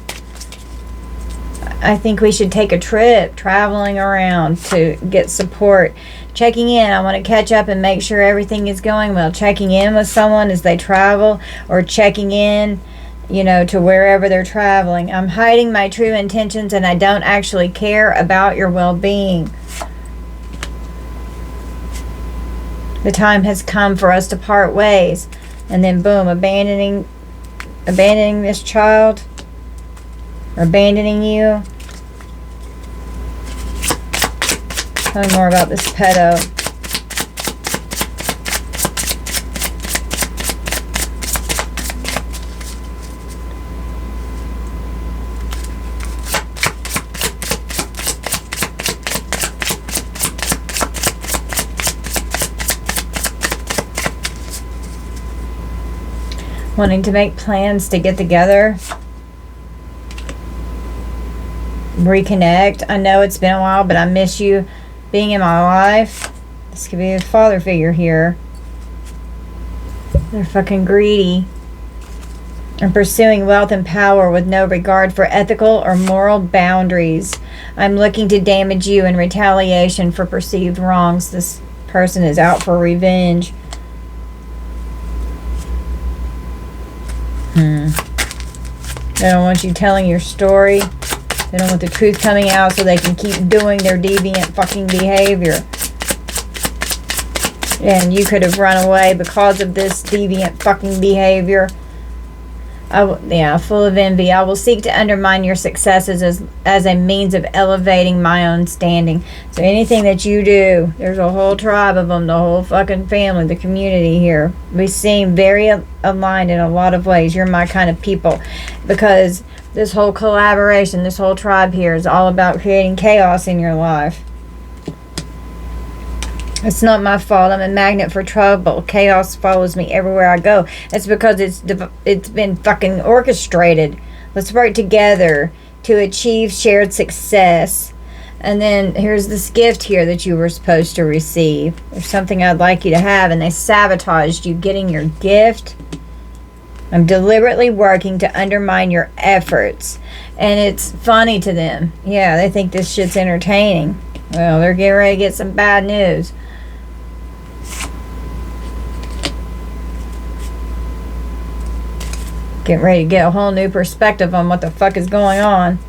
I think we should take a trip traveling around to get support. Checking in. I want to catch up and make sure everything is going well. Checking in with someone as they travel, or checking in, you know, to wherever they're traveling. I'm hiding my true intentions and I don't actually care about your well-being. The time has come for us to part ways. And then boom, abandoning this child, or abandoning you. Tell me more about this pedo. Wanting to make plans to get together. Reconnect. I know it's been a while, but I miss you being in my life. This could be a father figure here. They're fucking greedy and pursuing wealth and power with no regard for ethical or moral boundaries. I'm looking to damage you in retaliation for perceived wrongs. This person is out for revenge. They don't want you telling your story. They don't want the truth coming out so they can keep doing their deviant fucking behavior. And you could have run away because of this deviant fucking behavior. Full of envy. I will seek to undermine your successes as a means of elevating my own standing. So anything that you do, there's a whole tribe of them, the whole fucking family, the community here. We seem very aligned in a lot of ways. You're my kind of people. Because This whole collaboration, this whole tribe here is all about creating chaos in your life. It's not my fault. I'm a magnet for trouble. Chaos follows me everywhere I go. It's because it's been fucking orchestrated. Let's work together to achieve shared success. And then here's this gift here that you were supposed to receive. There's something I'd like you to have, and they sabotaged you getting your gift. I'm deliberately working to undermine your efforts. And it's funny to them. Yeah, they think this shit's entertaining. Well, they're getting ready to get some bad news. Getting ready to get a whole new perspective on what the fuck is going on.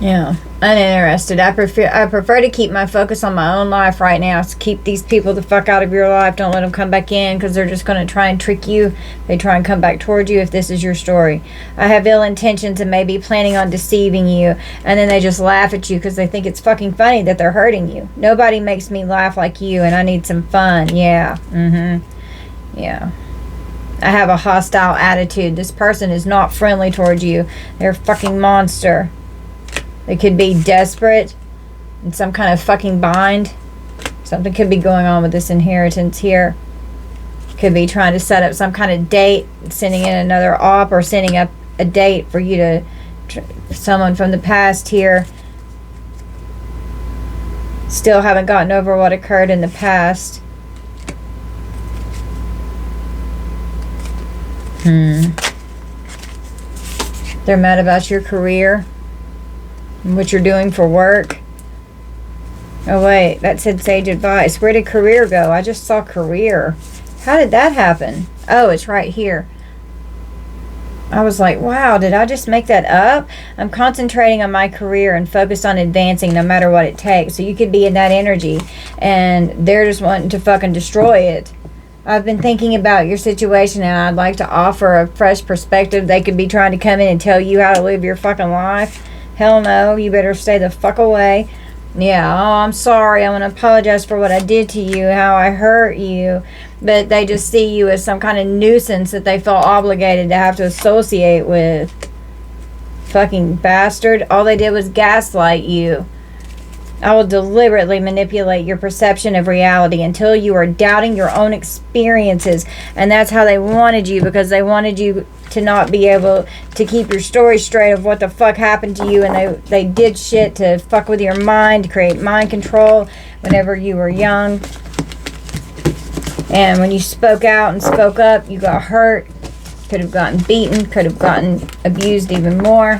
Yeah, uninterested. I prefer to keep my focus on my own life right now. So keep these people the fuck out of your life. Don't let them come back in, because they're just going to try and trick you. They try and come back towards you if this is your story. I have ill intentions and may be planning on deceiving you, and then they just laugh at you because they think it's fucking funny that they're hurting you. Nobody makes me laugh like you, and I need some fun. Yeah. Yeah. I have a hostile attitude. This person is not friendly towards you. They're a fucking monster. They could be desperate in some kind of fucking bind. Something could be going on with this inheritance here. Could be trying to set up some kind of date, sending in another op, or setting up a date for you to someone from the past here. Still haven't gotten over what occurred in the past. They're mad about your career and what you're doing for work. Oh wait, that said sage advice. Where did career go? I just saw career. How did that happen? Oh, it's right here. I was like, wow, did I just make that up? I'm concentrating on my career and focused on advancing no matter what it takes. So you could be in that energy and they're just wanting to fucking destroy it. I've been thinking about your situation and I'd like to offer a fresh perspective. They could be trying to come in and tell you how to live your fucking life. Hell no, you better stay the fuck away. Yeah, oh, I'm sorry. I want to apologize for what I did to you, how I hurt you. But they just see you as some kind of nuisance that they feel obligated to have to associate with. Fucking bastard. All they did was gaslight you. I will deliberately manipulate your perception of reality until you are doubting your own experiences. And that's how they wanted you, because they wanted you to not be able to keep your story straight of what the fuck happened to you. And they did shit to fuck with your mind, to create mind control whenever you were young. And when you spoke out and spoke up, you got hurt. Could have gotten beaten, could have gotten abused even more.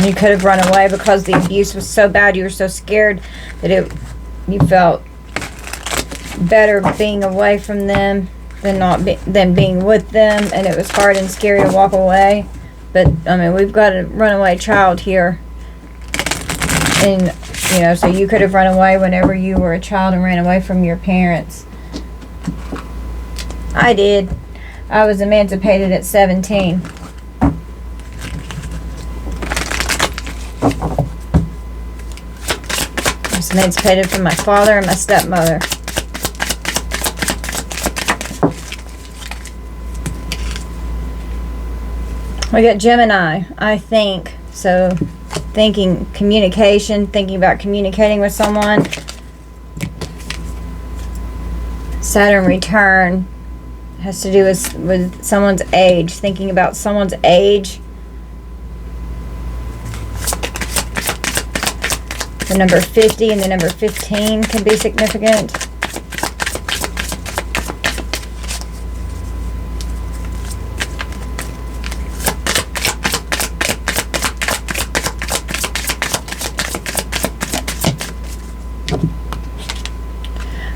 You could have run away because the abuse was so bad. You were so scared that you felt better being away from them than being with them, and it was hard and scary to walk away. But I mean, we've got a runaway child here, and you know, so you could have run away whenever you were a child and ran away from your parents. I did. I was emancipated at 17. I was emancipated from my father and my stepmother. We got Gemini, I think. So, thinking communication, thinking about communicating with someone. Saturn return has to do with someone's age, thinking about someone's age. The number 50 and the number 15 can be significant.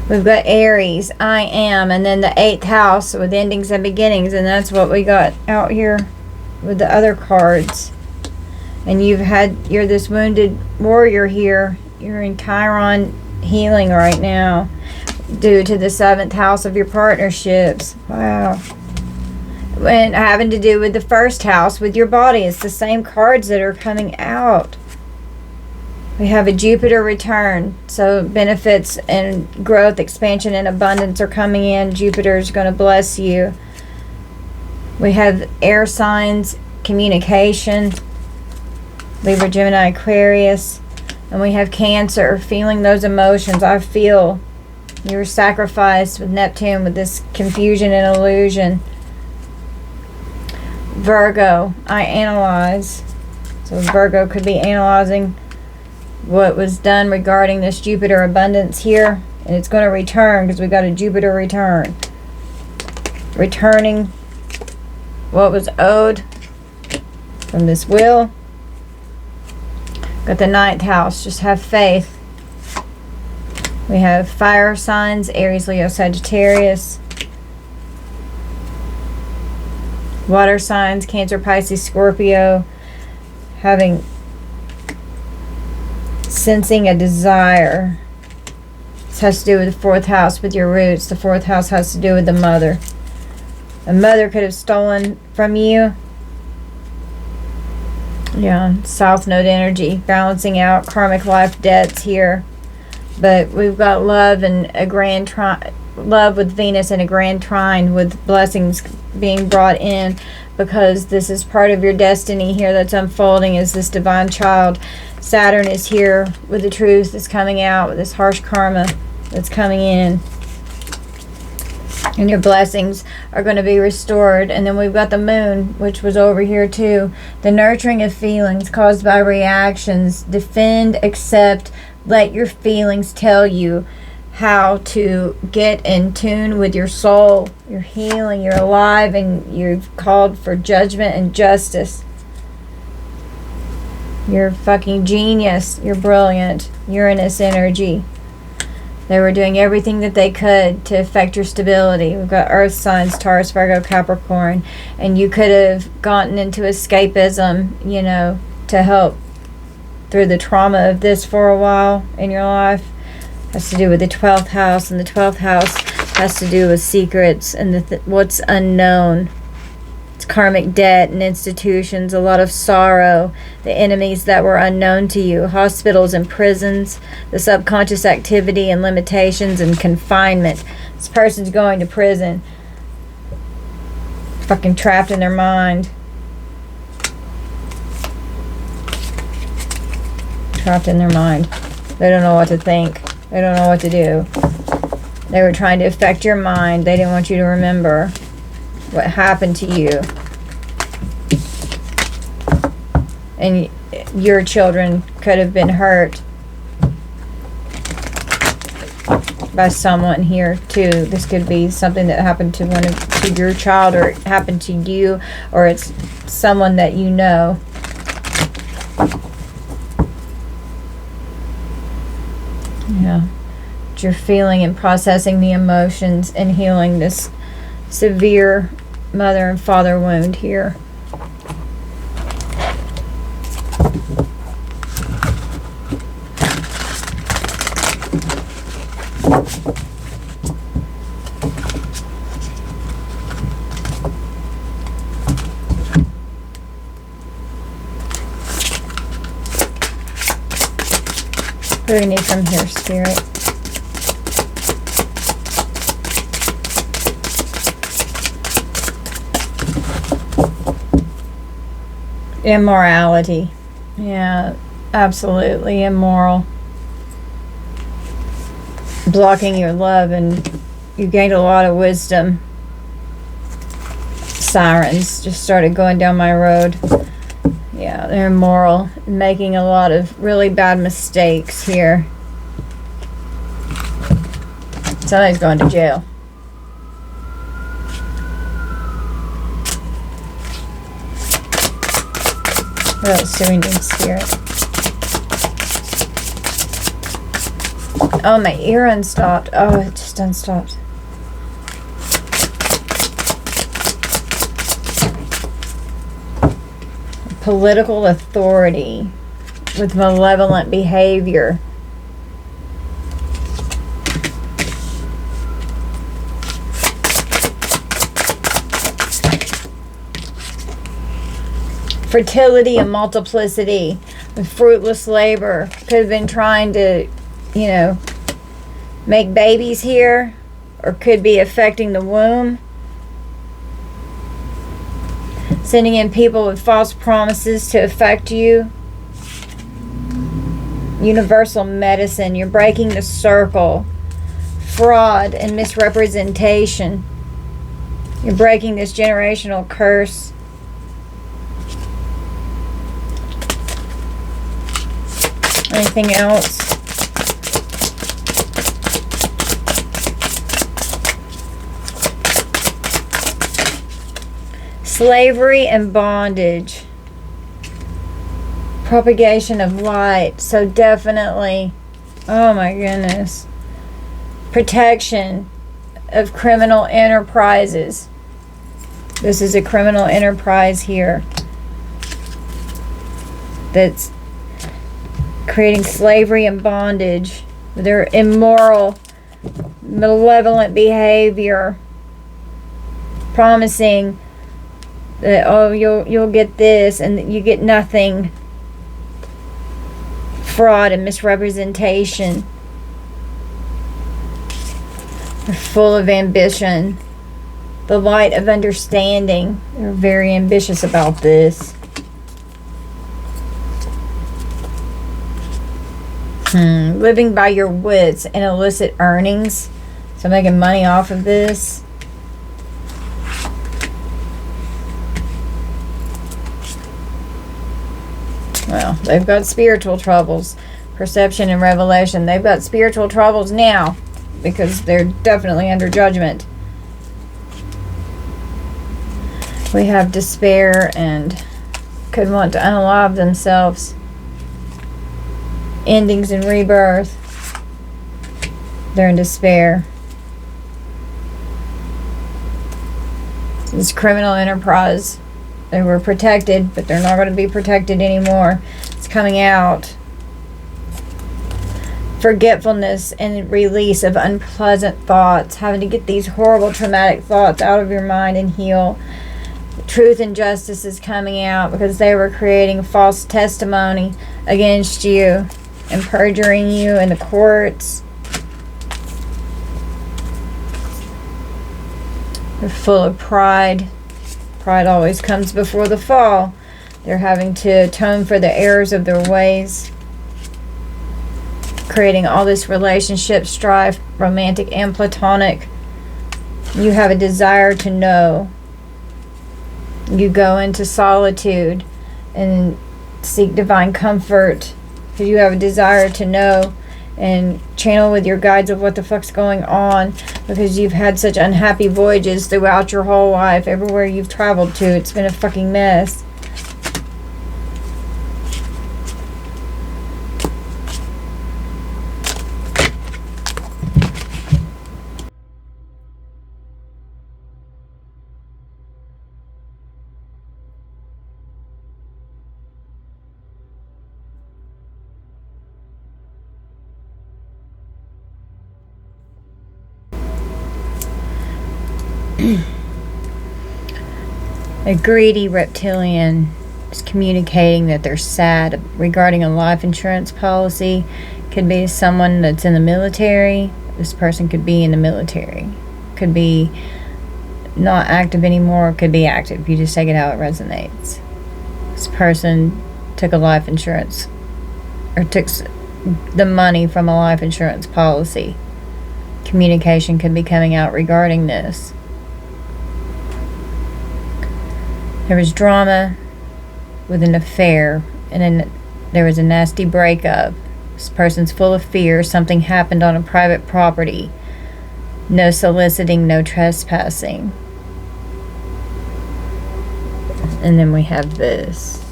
We've got Aries, I am, and then the 8th house with endings and beginnings, and that's what we got out here with the other cards. And you're this wounded warrior here. You're in Chiron healing right now due to the 7th house of your partnerships. Wow. And having to do with the 1st house with your body. It's the same cards that are coming out. We have a Jupiter return, so benefits and growth, expansion, and abundance are coming in. Jupiter is going to bless you. We have air signs, communication, Libra, Gemini, Aquarius, and we have Cancer, feeling those emotions. I feel you were sacrificed with Neptune, with this confusion and illusion. Virgo, I analyze. So Virgo could be analyzing what was done regarding this Jupiter abundance here, and it's going to return because we got a Jupiter return. Returning what was owed from this wheel. Got the 9th house, just have faith. We have fire signs, Aries, Leo, Sagittarius. Water signs, Cancer, Pisces, Scorpio. Sensing a desire. This has to do with the 4th house, with your roots. The 4th house has to do with the mother. A mother could have stolen from you. Yeah, South Node energy, balancing out karmic life debts here. But we've got love and a grand love with Venus and a grand trine with blessings being brought in, because this is part of your destiny here that's unfolding as this divine child. Saturn is here with the truth that's coming out, with this harsh karma that's coming in. And your blessings are going to be restored. And then we've got the moon, which was over here too. The nurturing of feelings caused by reactions. Defend, accept, let your feelings tell you how to get in tune with your soul. You're healing, you're alive, and you've called for judgment and justice. You're fucking genius. You're brilliant. Uranus energy. They were doing everything that they could to affect your stability. We've got earth signs, Taurus, Virgo, Capricorn. And you could have gotten into escapism, you know, to help through the trauma of this for a while in your life. Has to do with the 12th house. And the 12th house has to do with secrets and what's unknown. It's karmic debt and institutions, a lot of sorrow, the enemies that were unknown to you, hospitals and prisons, the subconscious activity and limitations and confinement. This person's going to prison, fucking trapped in their mind. Trapped in their mind. They don't know what to think. They don't know what to do. They were trying to affect your mind. They didn't want you to remember what happened to you. And your children could have been hurt by someone here too. This could be something that happened to your child, or it happened to you, or it's someone that you know. Yeah. But you're feeling and processing the emotions and healing this severe mother and father wound here. What do we need from here, Spirit? Immorality. Yeah, absolutely immoral. Blocking your love, and you gained a lot of wisdom. Sirens just started going down my road. Yeah, they're immoral, making a lot of really bad mistakes here. Somebody's going to jail. What else do we need, Spirit? Oh, my ear unstopped. Oh, it just unstopped. Political authority with malevolent behavior. Fertility and multiplicity. with fruitless labor. Could have been trying to, you know, make babies here, or could be affecting the womb. Sending in people with false promises to affect you. Universal medicine. You're breaking the circle. Fraud and misrepresentation. You're breaking this generational curse. Anything else? Slavery and bondage. Propagation of light. So definitely, oh my goodness. Protection of criminal enterprises. This is a criminal enterprise here that's creating slavery and bondage. Their immoral, malevolent behavior, promising that, oh, you'll get this and you get nothing. Fraud and misrepresentation. They're full of ambition. The light of understanding. They're very ambitious about this. Living by your wits and illicit earnings. So making money off of this. Well, they've got spiritual troubles. Perception and revelation. They've got spiritual troubles now because they're definitely under judgment. We have despair and could want to unalive themselves. Endings and rebirth. They're in despair. This criminal enterprise. They were protected, but they're not going to be protected anymore. It's coming out. Forgetfulness and release of unpleasant thoughts. Having to get these horrible traumatic thoughts out of your mind and heal. Truth and justice is coming out because they were creating false testimony against you and perjuring you in the courts. They're full of pride. Pride always comes before the fall. They're having to atone for the errors of their ways. Creating all this relationship strife, romantic and platonic. You have a desire to know. You go into solitude and seek divine comfort because you have a desire to know and channel with your guides of what the fuck's going on, because you've had such unhappy voyages throughout your whole life. Everywhere you've traveled to, it's been a fucking mess. A greedy reptilian is communicating that they're sad regarding a life insurance policy. Could be someone that's in the military. This person could be in the military. Could be not active anymore. Could be active. You just take it how it resonates. This person took a life insurance or took the money from a life insurance policy. Communication could be coming out regarding this. There was drama with an affair, and then there was a nasty breakup. This person's full of fear. Something happened on a private property. No soliciting, no trespassing. And then we have this.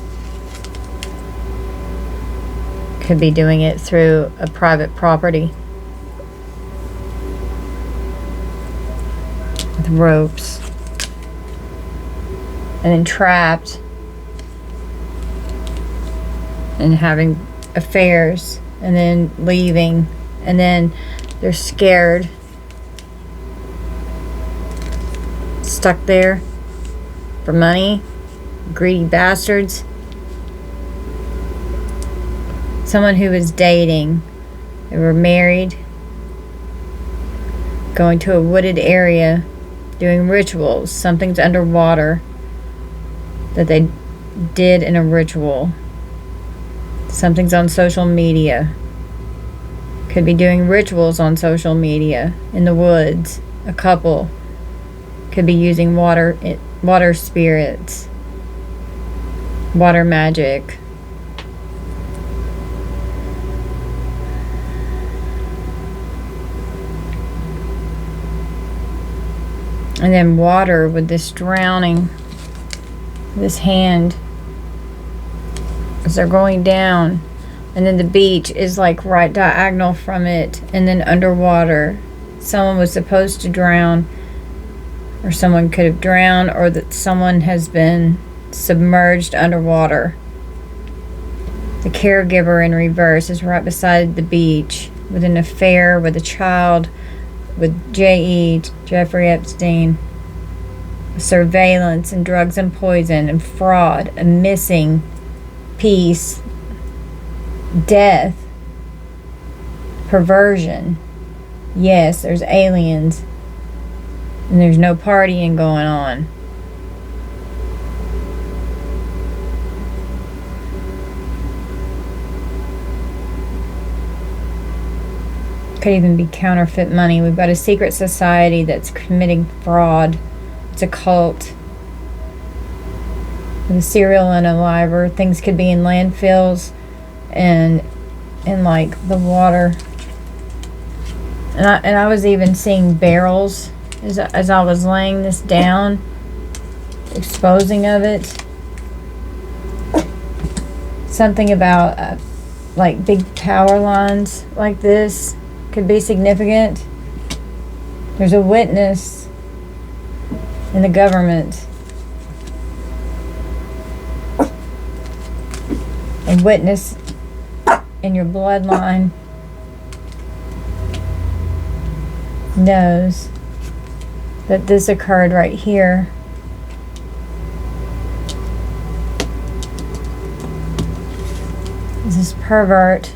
Could be doing it through a private property. With ropes. And then trapped and having affairs and then leaving, and then they're scared, stuck there for money, greedy bastards. Someone who was dating. They were married. Going to a wooded area. Doing rituals. Something's underwater that they did in a ritual. Something's on social media. Could be doing rituals on social media in the woods. A couple could be using water spirits, water magic. And then water with this drowning, this hand as they're going down. And then the beach is like right diagonal from it. And then underwater. Someone was supposed to drown. Or someone could have drowned. Or that someone has been submerged underwater. The caregiver in reverse is right beside the beach. With an affair with a child. With J.E., Jeffrey Epstein. Surveillance and drugs and poison and fraud. A missing piece. Death, perversion. Yes, there's aliens, and there's no partying going on. Could even be counterfeit money. We've got a secret society that's committing fraud. It's a cult. With a serial and a liver. Things could be in landfills. And in like the water, and I was even seeing barrels as I was laying this down, exposing of it. Something about like big power lines like this could be significant. There's a witness in the government. A witness in your bloodline knows that this occurred right here. This is pervert,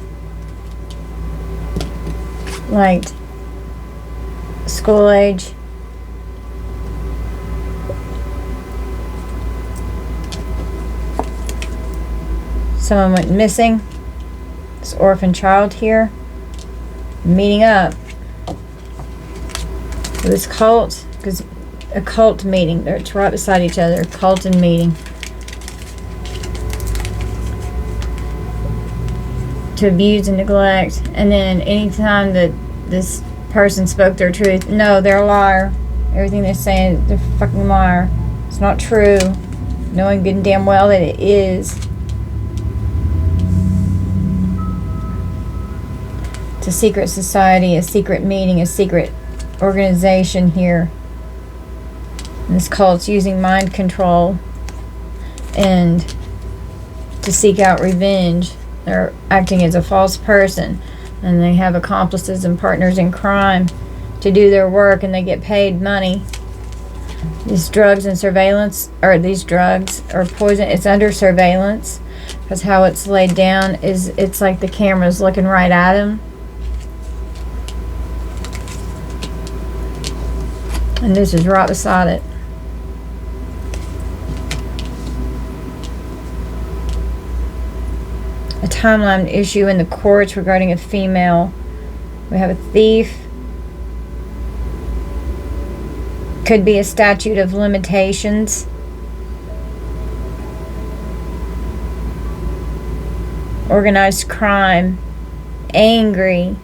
like school age. Someone went missing. This orphan child here meeting up with this cult, because a cult meeting, they're right beside each other, cult and meeting to abuse and neglect. And then anytime that this person spoke their truth, no, they're a liar. Everything they're saying, they're a fucking liar. It's not true, knowing good and damn well that it is. It's a secret society, a secret meeting, a secret organization here. And this cult's using mind control and to seek out revenge. They're acting as a false person, and they have accomplices and partners in crime to do their work, and they get paid money. These drugs and surveillance, or these drugs or poison, it's under surveillance, because how it's laid down is it's like the camera's looking right at them. And this is right beside it. A timeline issue in the courts regarding a female. We have a thief. Could be a statute of limitations. Organized crime. Angry.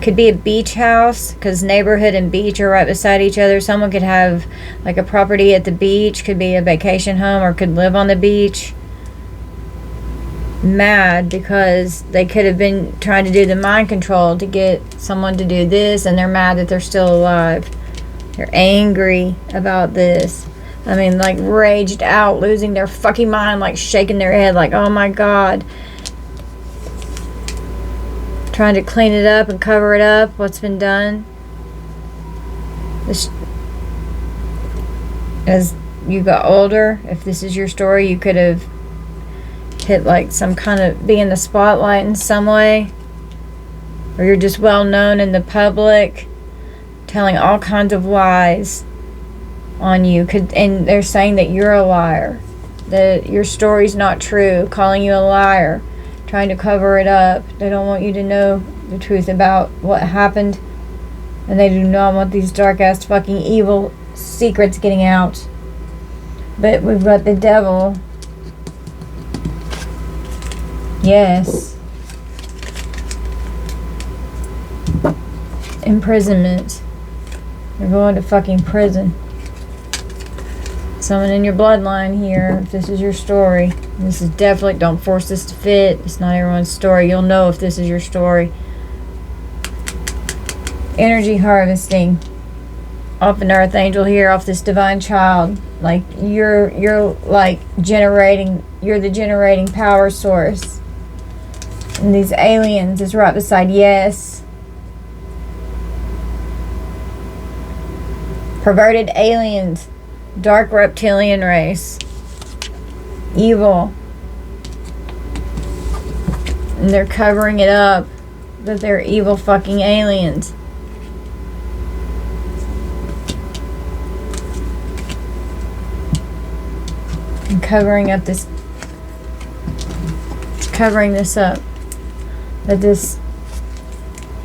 Could be a beach house, because neighborhood and beach are right beside each other. Someone could have like a property at the beach, could be a vacation home, or could live on the beach. Mad because they could have been trying to do the mind control to get someone to do this, and they're mad that they're still alive. They're angry about this. I mean, like raged out, losing their fucking mind, like shaking their head like, oh my God. Trying to clean it up and cover it up, what's been done. This, as you got older, if this is your story, you could have hit like some kind of, be in the spotlight in some way, or you're just well known in the public, telling all kinds of lies on you. And they're saying that you're a liar, that your story's not true, calling you a liar, trying to cover it up. They don't want you to know the truth about what happened, and they do not want these dark ass fucking evil secrets getting out. But we've got the devil. Yes. Imprisonment. You're going to fucking prison. Someone in your bloodline here, if this is your story. This is definitely, don't force this to fit. It's not everyone's story. You'll know if this is your story. Energy harvesting. Off an earth angel here, off this divine child. Like you're like generating, you're the generating power source. And these aliens is right beside yes. Perverted aliens. Dark reptilian race. Evil. And they're covering it up that they're evil fucking aliens. And covering up this, covering this up, that this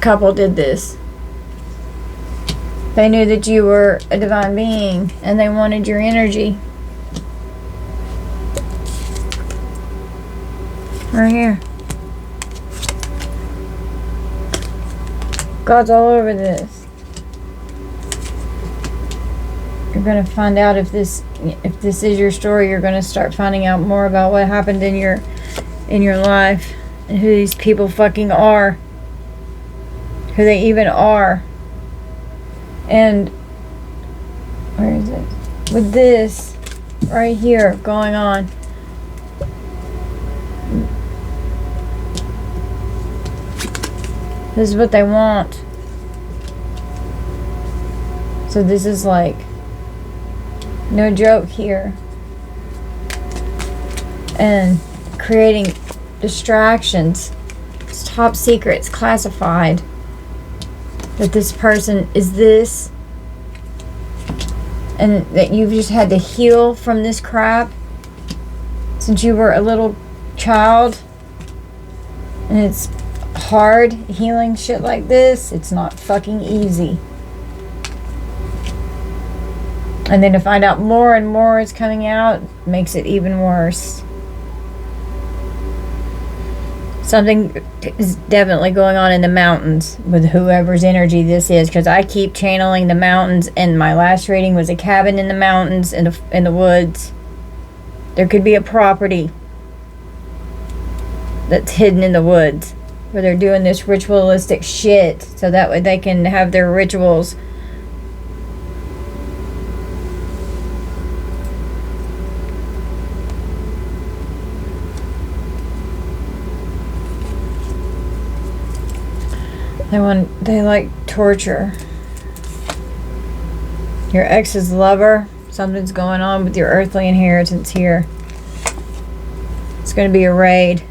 couple did this. They knew that you were a divine being and they wanted your energy. Right here. God's all over this. You're going to find out if this is your story. You're going to start finding out more about what happened in your life and who these people fucking are, who they even are. And where is it? With this right here going on, this is what they want. So this is like no joke here. And creating distractions. It's top secret. It's classified. That this person is this. And that you've just had to heal from this crap since you were a little child. And it's hard healing shit like this. It's not fucking easy. And then to find out more and more is coming out makes it even worse. Something is definitely going on in the mountains with whoever's energy this is, because I keep channeling the mountains, and my last reading was a cabin in the mountains in the woods. There could be a property that's hidden in the woods where they're doing this ritualistic shit so that way they can have their rituals. They like torture. Your ex's lover. Something's going on with your earthly inheritance here. It's going to be a raid.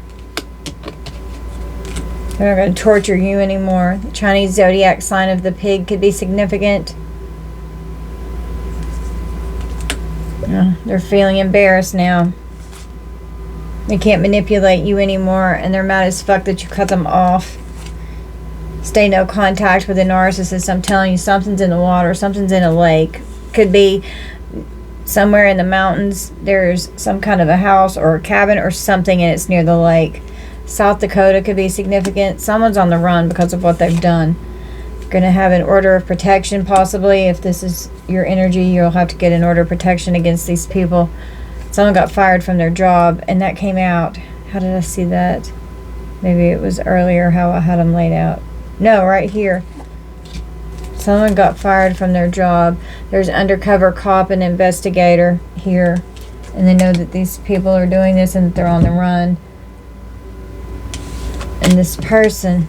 They're not going to torture you anymore. The Chinese zodiac sign of the pig could be significant. They're feeling embarrassed now. They can't manipulate you anymore, and they're mad as fuck that you cut them off. Stay no contact with a narcissist. I'm telling you, something's in the water, something's in a lake. Could be somewhere in the mountains. There's some kind of a house or a cabin or something, and it's near the lake. South Dakota could be significant. Someone's on the run because of what they've done. Going to have an order of protection, possibly. If this is your energy, you'll have to get an order of protection against these people. Someone got fired from their job, and that came out. How did I see that? Maybe it was earlier how I had them laid out. No, right here. Someone got fired from their job. There's undercover cop and investigator here. And they know that these people are doing this and that they're on the run. And this person,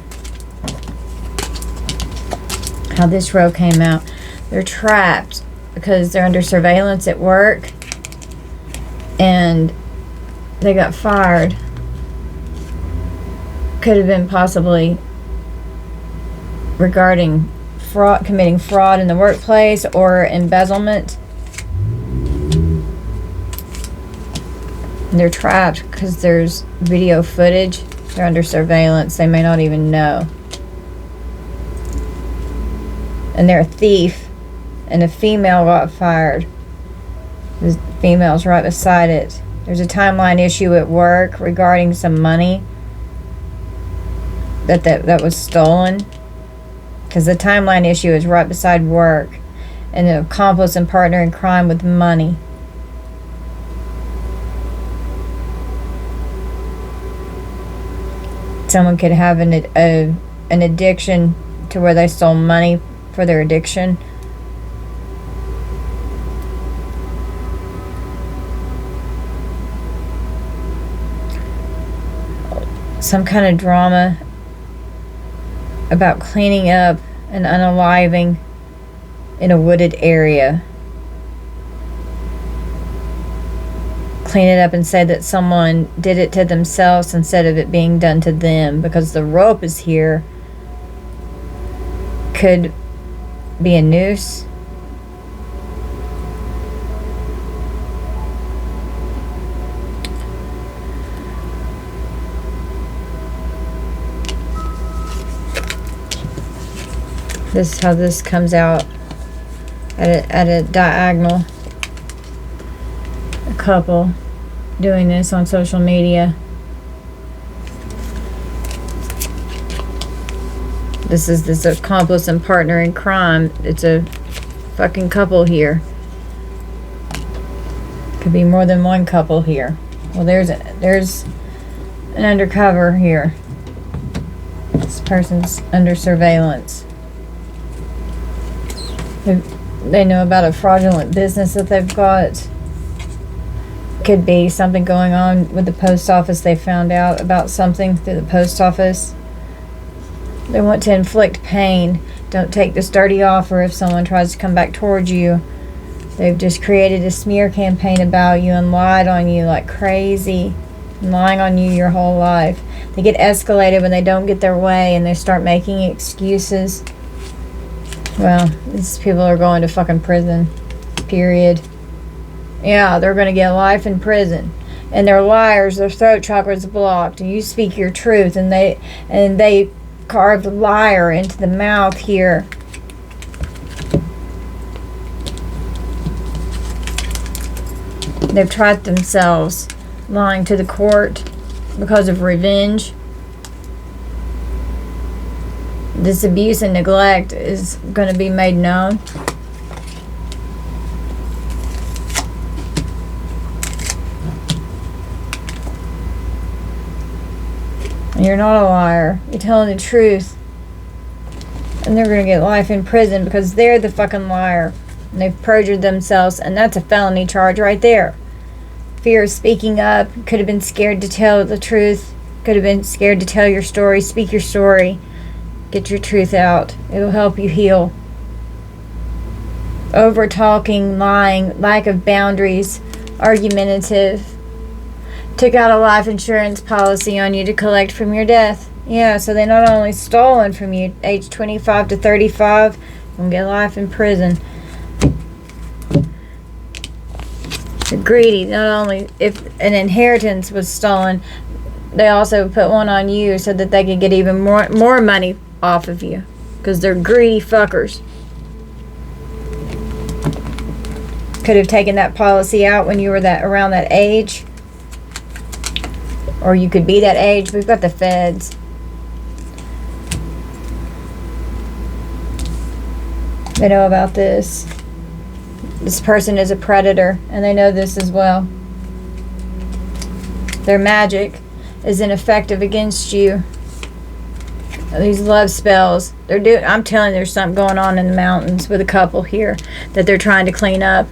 how this row came out, they're trapped because they're under surveillance at work. And they got fired. Could have been possibly regarding fraud, committing fraud in the workplace or embezzlement. And they're trapped because there's video footage. They're under surveillance. They may not even know. And they're a thief. And a female got fired. The female's right beside it. There's a timeline issue at work regarding some money that was stolen. Because the timeline issue is right beside work. And an accomplice and partner in crime with money. Someone could have an addiction to where they stole money for their addiction. Some kind of drama about cleaning up and unaliving in a wooded area. Clean it up and say that someone did it to themselves instead of it being done to them, because the rope is here. Could be a noose. This is how this comes out at a diagonal. A couple doing this on social media. This is this accomplice and partner in crime. It's a fucking couple here. Could be more than one couple here. Well, there's an undercover here. This person's under surveillance. They know about a fraudulent business that they've got. Could be something going on with the post office. They found out about something through the post office. They want to inflict pain. Don't take this dirty offer if someone tries to come back towards you. They've just created a smear campaign about you and lied on you like crazy. Lying on you your whole life. They get escalated when they don't get their way and they start making excuses. Well, these people are going to fucking prison. Period. Yeah, they're going to get life in prison. And they're liars. Their throat chakra's blocked. And you speak your truth. And they carved liar into the mouth here. They've trapped themselves lying to the court because of revenge. This abuse and neglect is going to be made known. And you're not a liar. You're telling the truth. And they're going to get life in prison because they're the fucking liar. And they've perjured themselves, and that's a felony charge right there. Fear of speaking up. Could have been scared to tell the truth. Could have been scared to tell your story. Speak your story. Get your truth out. It'll help you heal. Over talking, lying, lack of boundaries, argumentative. Took out a life insurance policy on you to collect from your death. Yeah, so they not only stolen from you age 25 to 35, and get life in prison. They're greedy. Not only if an inheritance was stolen, they also put one on you so that they could get even more money off of you, because they're greedy fuckers. Could have taken that policy out when you were around that age, or you could be that age. We've got the feds. They know about this. This person is a predator, and they know this as well. Their magic is ineffective against you. These love spells, I'm telling you, there's something going on in the mountains with a couple here that they're trying to clean up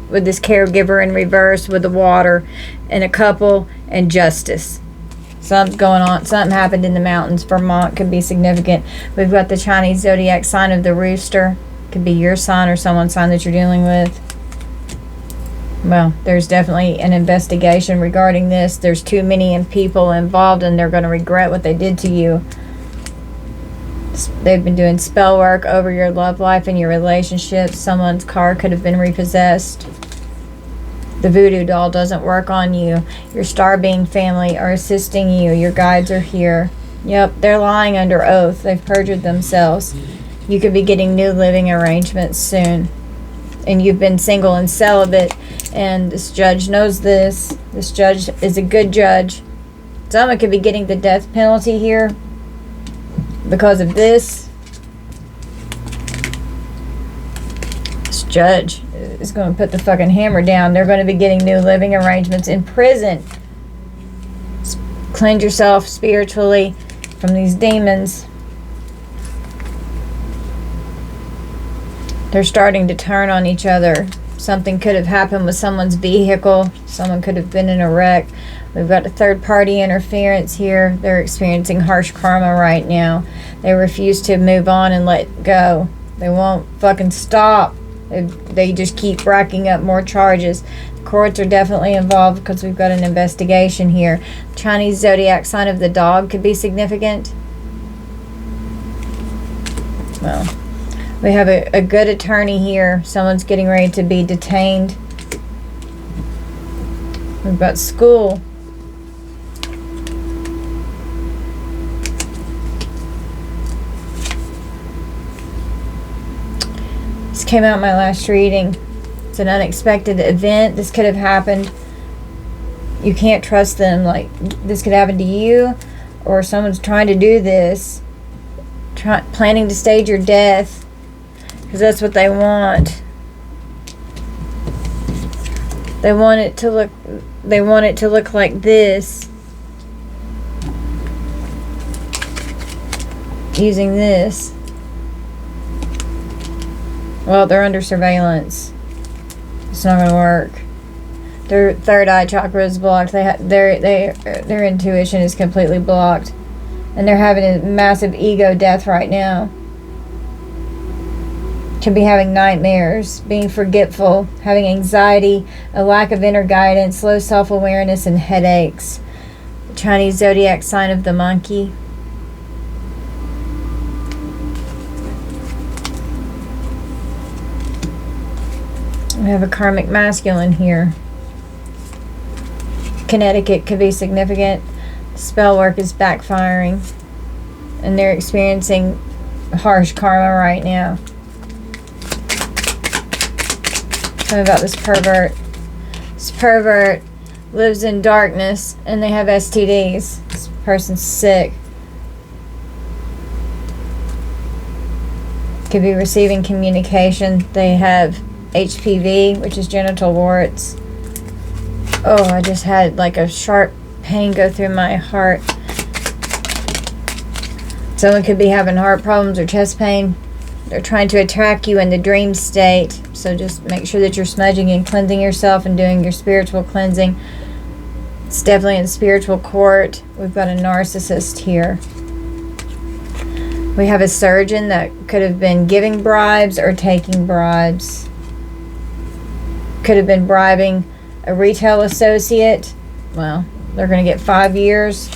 with this caregiver in reverse with the water and a couple and justice. Something's going on. Something happened in the mountains. Vermont could be significant. We've got the Chinese zodiac sign of the rooster. Could be your sign or someone's sign that you're dealing with. Well, there's definitely an investigation regarding this. There's too many people involved, and they're going to regret what they did to you. They've been doing spell work over your love life and your relationships. Someone's car could have been repossessed. The voodoo doll doesn't work on you. Your star being family are assisting you. Your guides are here. Yep, they're lying under oath. They've perjured themselves. You could be getting new living arrangements soon. And you've been single and celibate, and this judge knows this. This judge is a good judge. Someone could be getting the death penalty here because of this. This judge is going to put the fucking hammer down. They're going to be getting new living arrangements in prison. Cleanse yourself spiritually from these demons. They're starting to turn on each other. Something could have happened with someone's vehicle. Someone could have been in a wreck. We've got a third-party interference here. They're experiencing harsh karma right now. They refuse to move on and let go. They won't fucking stop. They just keep racking up more charges. The courts are definitely involved because we've got an investigation here. Chinese zodiac sign of the dog could be significant. Well, we have a good attorney here. Someone's getting ready to be detained. We've got school. This came out in my last reading. It's an unexpected event. This could have happened. You can't trust them. Like, this could happen to you, or someone's trying to do this, planning to stage your death. Because that's what they want. They want it to look like this. Using this. Well, they're under surveillance. It's not going to work. Their third eye chakra is blocked. Their intuition is completely blocked. And they're having a massive ego death right now. Could be having nightmares, being forgetful, having anxiety, a lack of inner guidance, low self-awareness, and headaches. The Chinese zodiac sign of the monkey. We have a karmic masculine here. Connecticut could be significant. Spell work is backfiring, and they're experiencing harsh karma right now. Tell me about this pervert. This pervert lives in darkness, and they have STDs. This person's sick. Could be receiving communication. They have HPV, which is genital warts. Oh, I just had like a sharp pain go through my heart. Someone could be having heart problems or chest pain. They're trying to attack you in the dream state. So just make sure that you're smudging and cleansing yourself and doing your spiritual cleansing. It's definitely in spiritual court. We've got a narcissist here. We have a surgeon that could have been giving bribes or taking bribes. Could have been bribing a retail associate. Well, they're going to get 5 years.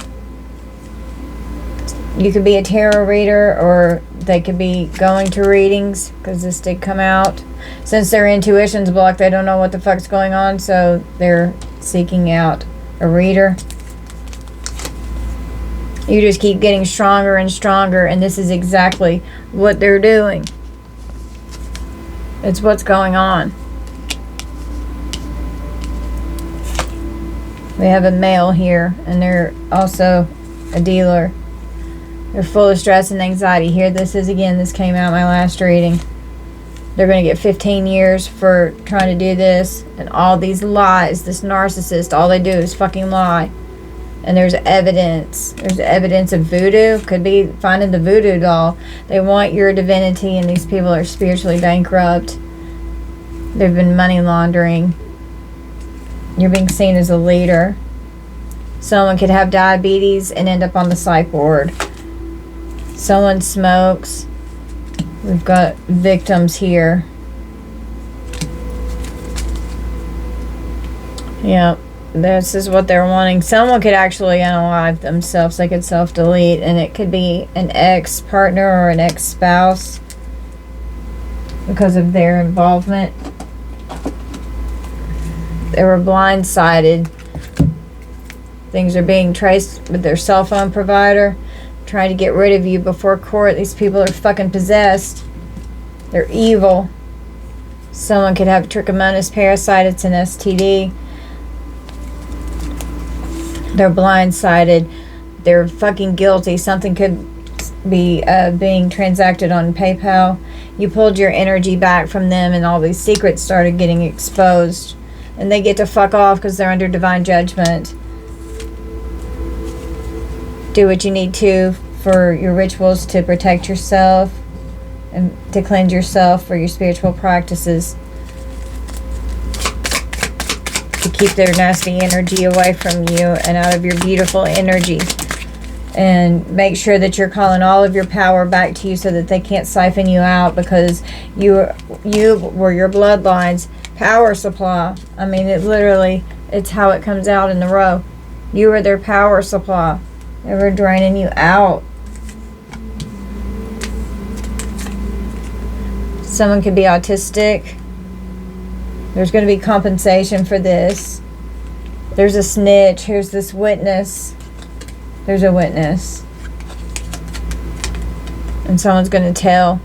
You could be a tarot reader, or they could be going to readings, because this did come out. Since their intuition's blocked, they don't know what the fuck's going on, so they're seeking out a reader. You just keep getting stronger and stronger, and this is exactly what they're doing. It's what's going on. We have a male here, and they're also a dealer. They're full of stress and anxiety. Here, this is again, this came out in my last reading. They're going to get 15 years for trying to do this. And all these lies, this narcissist, all they do is fucking lie. And there's evidence. There's evidence of voodoo. Could be finding the voodoo doll. They want your divinity, and these people are spiritually bankrupt. They've been money laundering. You're being seen as a leader. Someone could have diabetes and end up on the psych ward. Someone smokes. We've got victims here. Yeah, this is what they're wanting. Someone could actually unalive themselves. They could self-delete, and it could be an ex-partner or an ex-spouse because of their involvement. They were blindsided. Things are being traced with their cell phone provider, trying to get rid of you before court. These people are fucking possessed. They're evil. Someone could have trichomonas parasite. It's an STD. They're blindsided. They're fucking guilty. Something could be being transacted on PayPal. You pulled your energy back from them, and all these secrets started getting exposed. And they get to fuck off because they're under divine judgment. Do what you need to for your rituals to protect yourself and to cleanse yourself for your spiritual practices. To keep their nasty energy away from you and out of your beautiful energy. And make sure that you're calling all of your power back to you so that they can't siphon you out, because you were your bloodline's power supply. I mean, it's how it comes out in the row. You were their power supply. They were draining you out. Someone could be autistic. There's going to be compensation for this. There's a snitch. Here's this witness. There's a witness. And someone's going to tell.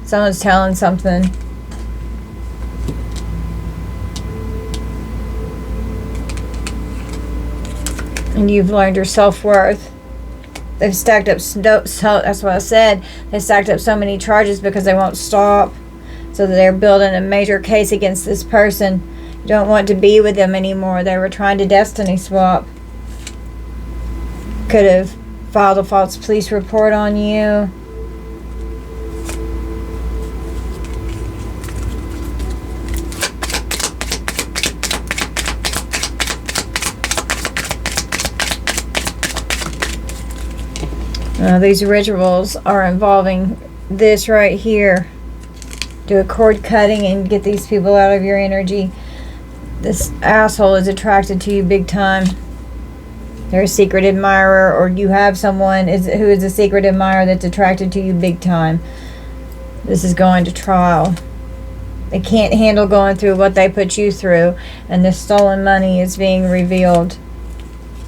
Someone's telling something. And you've learned your self-worth. They've stacked up, so that's what I said. They stacked up so many charges because they won't stop. So that they're building a major case against this person. You don't want to be with them anymore. They were trying to destiny swap. Could have filed a false police report on you. These rituals are involving this right here. Do a cord cutting and get these people out of your energy. This asshole is attracted to you big time. They're a secret admirer, or you have someone who is a secret admirer that's attracted to you big time. This is going to trial. They can't handle going through what they put you through, and the stolen money is being revealed.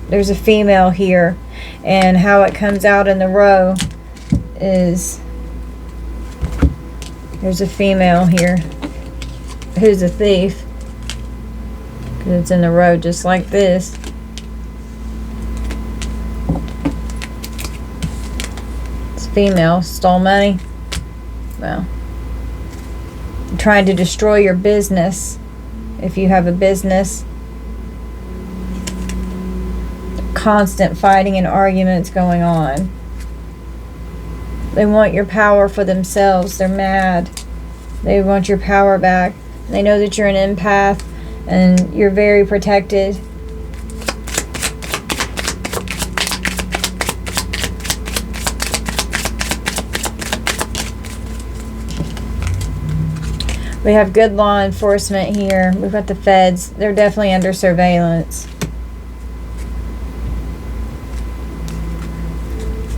There's a female here, and how it comes out in the row is there's a female here who's a thief, because it's in the row just like this. It's female, stole money. Well, trying to destroy your business if you have a business. Constant fighting and arguments going on. They want your power for themselves. They're mad. They want your power back. They know that you're an empath and you're very protected. We have good law enforcement here. We've got the feds. They're definitely under surveillance.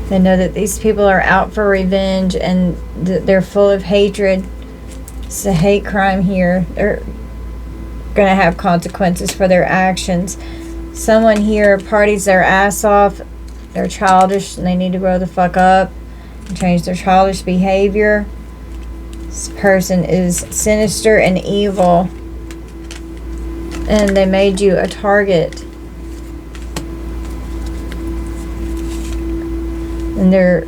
They know that these people are out for revenge, and they're full of hatred. It's a hate crime here. They're going to have consequences for their actions. Someone here parties their ass off. They're childish, and they need to grow the fuck up and change their childish behavior. This person is sinister and evil, and they made you a target. And they're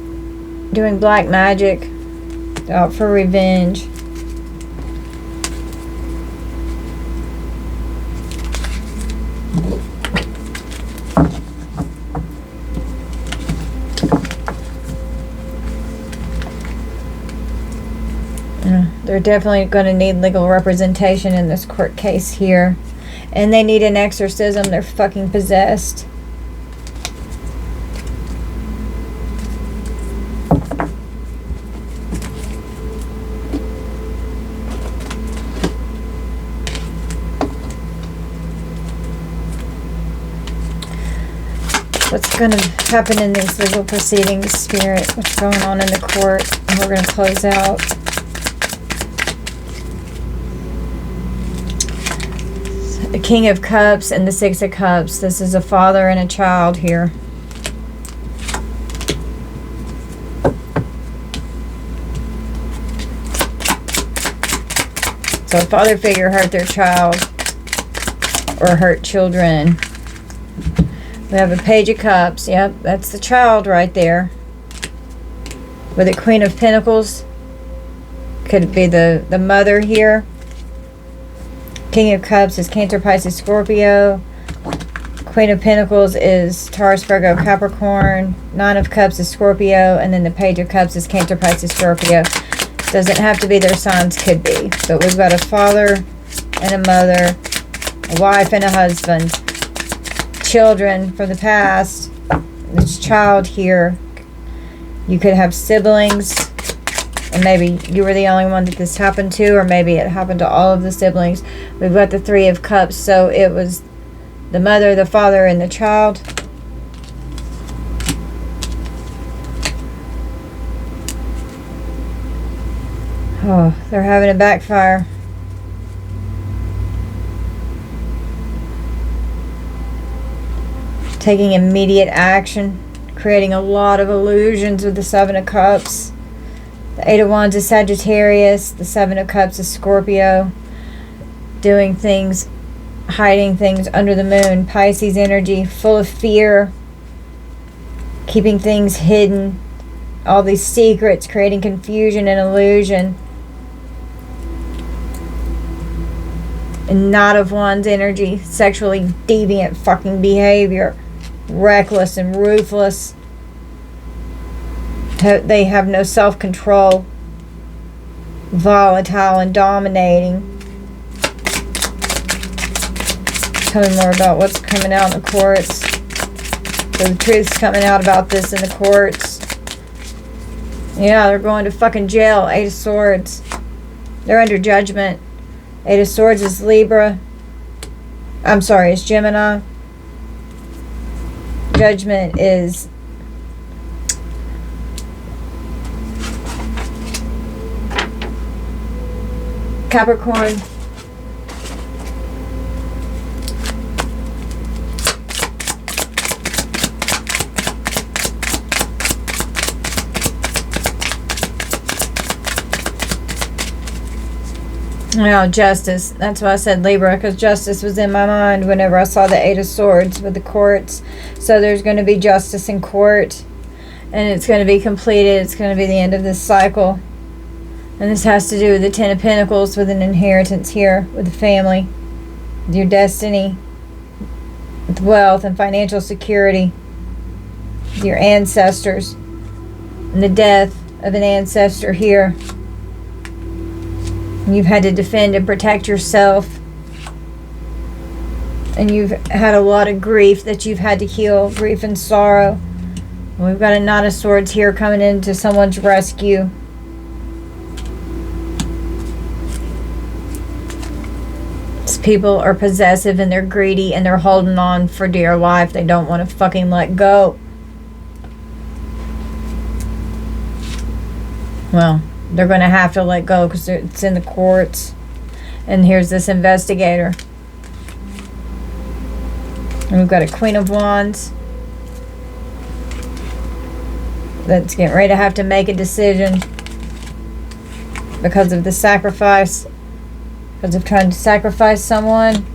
doing black magic. They're out for revenge. They're definitely going to need legal representation in this court case here. And they need an exorcism. They're fucking possessed. What's going to happen in these legal proceedings, Spirit? What's going on in the court? And we're going to close out. The King of Cups and the Six of Cups. This is a father and a child here. So a father figure hurt their child or hurt children. We have a Page of Cups. Yep, that's the child right there. With a Queen of Pentacles. Could be the mother here. King of Cups is Cancer, Pisces, Scorpio. Queen of Pentacles is Taurus, Virgo, Capricorn. Nine of Cups is Scorpio. And then the Page of Cups is Cancer, Pisces, Scorpio. Doesn't have to be their signs, could be. But we've got a father and a mother, a wife and a husband, children from the past. This child here, you could have siblings, and maybe you were the only one that this happened to, or maybe it happened to all of the siblings. We've got the Three of Cups, so it was the mother, the father, and the child. Oh, they're having a backfire. Taking immediate action, creating a lot of illusions with the Seven of Cups. The Eight of Wands is Sagittarius. The Seven of Cups is Scorpio. Doing things, hiding things under the moon. Pisces energy, full of fear. Keeping things hidden. All these secrets, creating confusion and illusion. And Knight of Wands energy, sexually deviant fucking behavior. Reckless and ruthless. They have no self-control. Volatile and dominating. Tell me more about what's coming out in the courts. So the truth's coming out about this in the courts. Yeah, they're going to fucking jail. Eight of Swords. They're under judgment. Eight of Swords is Libra. I'm sorry, it's Gemini. Judgment is Capricorn. Now, Justice. That's why I said Libra, because Justice was in my mind whenever I saw the Eight of Swords with the courts. So there's going to be justice in court, and it's going to be completed. It's going to be the end of this cycle. And this has to do with the Ten of Pentacles, with an inheritance here, with the family, with your destiny, with wealth and financial security, with your ancestors, and the death of an ancestor here. You've had to defend and protect yourself. And you've had a lot of grief that you've had to heal. Grief and sorrow. And we've got a Knight of Swords here coming into someone's rescue. These people are possessive and they're greedy and they're holding on for dear life. They don't want to fucking let go. Well, they're going to have to let go because it's in the courts. And here's this investigator. And we've got a Queen of Wands that's getting ready to have to make a decision because of the sacrifice, because of trying to sacrifice someone.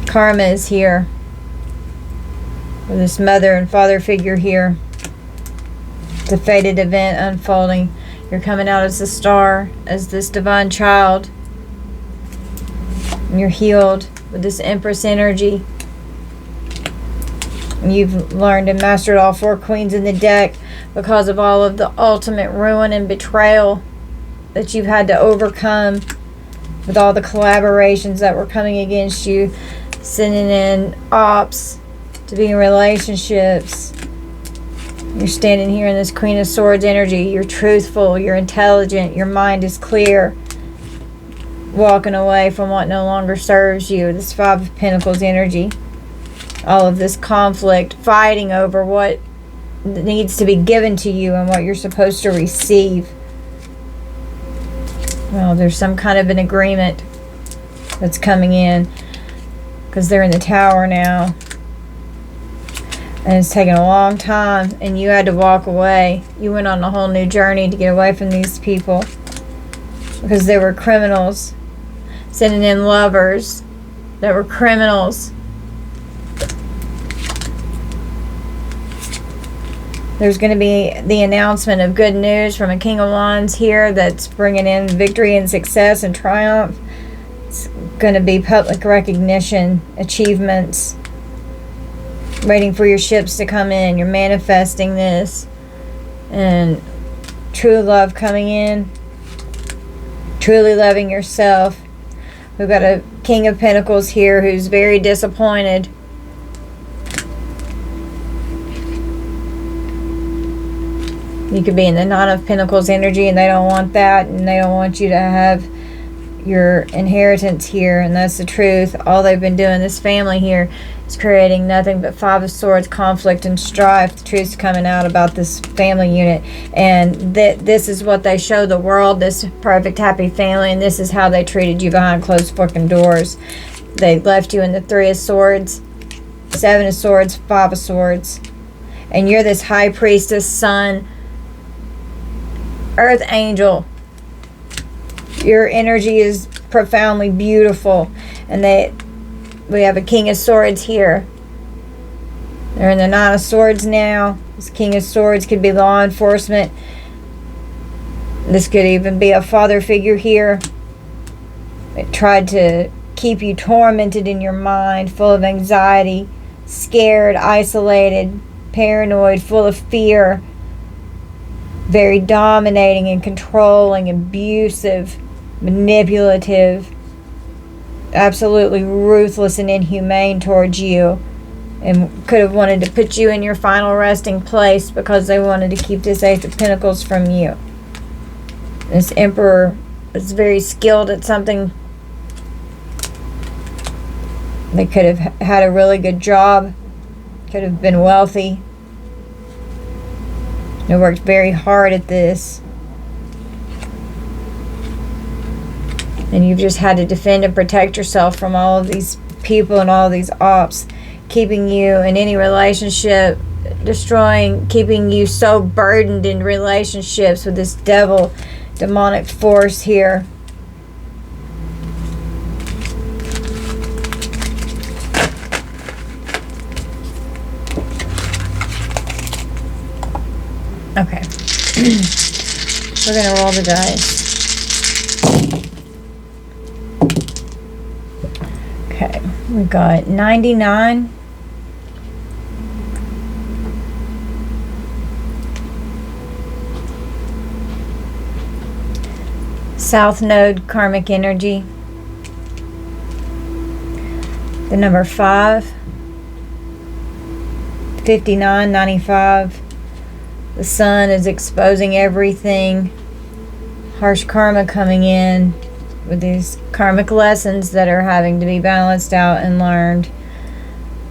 Karma is here with this mother and father figure here. The fated event unfolding. You're coming out as the star, as this divine child. And you're healed with this Empress energy. And you've learned and mastered all four queens in the deck because of all of the ultimate ruin and betrayal that you've had to overcome with all the collaborations that were coming against you, sending in ops to be in relationships. You're standing here in this Queen of Swords energy. You're truthful. You're intelligent. Your mind is clear. Walking away from what no longer serves you. This Five of Pentacles energy. all of this conflict, fighting over what needs to be given to you and what you're supposed to receive. Well, there's some kind of an agreement that's coming in, because they're in the tower now. And it's taken a long time, and you had to walk away. You went on a whole new journey to get away from these people, because they were criminals, sending in lovers that were criminals. There's going to be the announcement of good news from a King of Wands here that's bringing in victory and success and triumph. It's going to be public recognition, achievements, waiting for your ships to come in. You're manifesting this, and true love coming in, truly loving yourself. We've got a King of Pentacles here who's very disappointed. You could be in the Nine of Pentacles energy, and they don't want that, and they don't want you to have your inheritance here, and that's the truth. All they've been doing, this family here, is creating nothing but Five of Swords, conflict and strife. The truth's coming out about this family unit, and this is what they show the world, this perfect happy family, and this is how they treated you behind closed fucking doors. They left you in the Three of Swords, Seven of Swords, Five of Swords, and you're this high priestess, sun, earth angel. Your energy is profoundly beautiful, and we have a King of Swords here. They're in the Nine of Swords now. This King of Swords could be law enforcement. This could even be a father figure here. It tried to keep you tormented in your mind, full of anxiety, scared, isolated, paranoid, full of fear, very dominating and controlling, abusive, manipulative, absolutely ruthless and inhumane towards you, and could have wanted to put you in your final resting place because they wanted to keep this Ace of Pentacles from you. This Emperor is very skilled at something. They could have had a really good job, could have been wealthy. They worked very hard at this, and you've just had to defend and protect yourself from all of these people and all of these ops, keeping you in any relationship, destroying, keeping you so burdened in relationships with this devil, demonic force here. Okay. We're going to roll the dice. Okay. We got 99. South Node karmic energy. The number 5. 59, 95. The sun is exposing everything. Harsh karma coming in with these karmic lessons that are having to be balanced out and learned.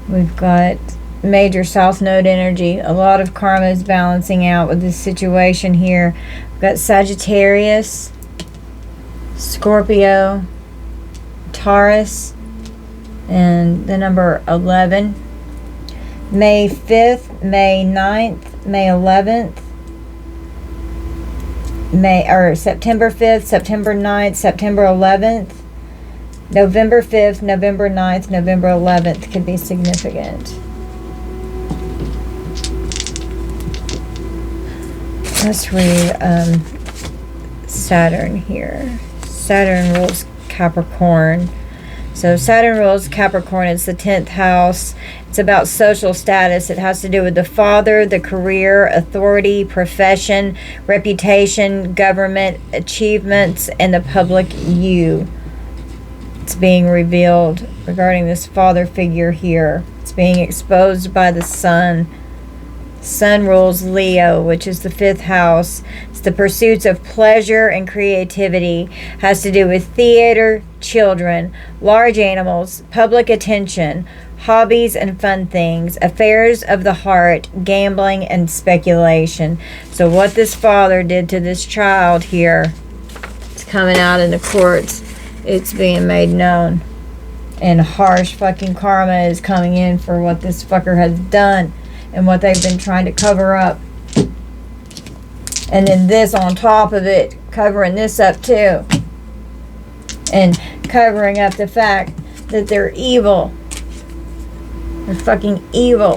We've got major South Node energy. A lot of karma is balancing out with this situation here. We've got Sagittarius, Scorpio, Taurus, and the number 11. May 5th, May 9th, May 11th, September 5th, September 9th, September 11th, November 5th, November 9th, November 11th could be significant. Let's read Saturn here. Saturn rules Capricorn. So Saturn rules Capricorn. It's the 10th house. It's about social status. It has to do with the father, the career, authority, profession, reputation, government, achievements, and the public you. It's being revealed regarding this father figure here. It's being exposed by the sun. Sun rules Leo, which is the 5th house. It's the pursuits of pleasure and creativity. Has to do with theater, children, large animals, public attention, hobbies and fun things, affairs of the heart, gambling, and speculation. So what this father did to this child here, it's coming out in the courts. It's being made known. And harsh fucking karma is coming in for what this fucker has done and what they've been trying to cover up. And then this on top of it, covering this up too. And covering up the fact that they're evil. They're fucking evil.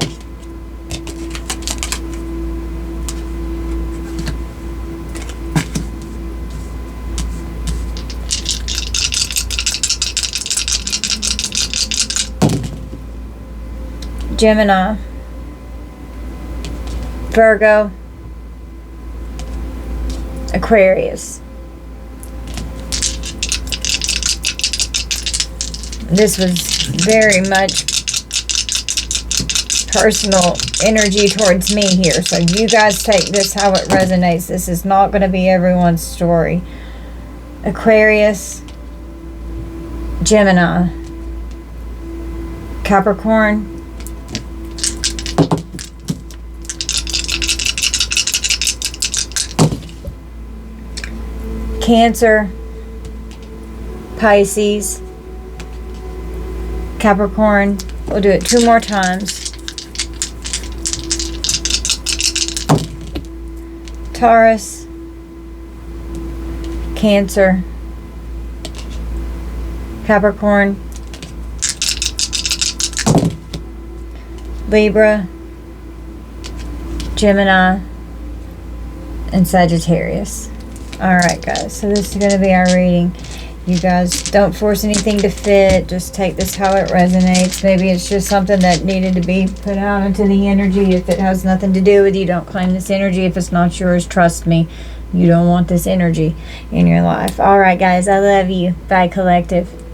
Gemini, Virgo, Aquarius. This was very much personal energy towards me here. So you guys take this how it resonates. This is not going to be everyone's story. Aquarius, Gemini, Capricorn, Cancer, Pisces, Capricorn. We'll do it 2 more times. Taurus, Cancer, Capricorn, Libra, Gemini, and Sagittarius. Alright guys, so this is going to be our reading. You guys don't force anything to fit. Just take this how it resonates. Maybe it's just something that needed to be put out into the energy. If it has nothing to do with you, don't claim this energy. If it's not yours, trust me, you don't want this energy in your life. Alright guys, I love you. Bye collective.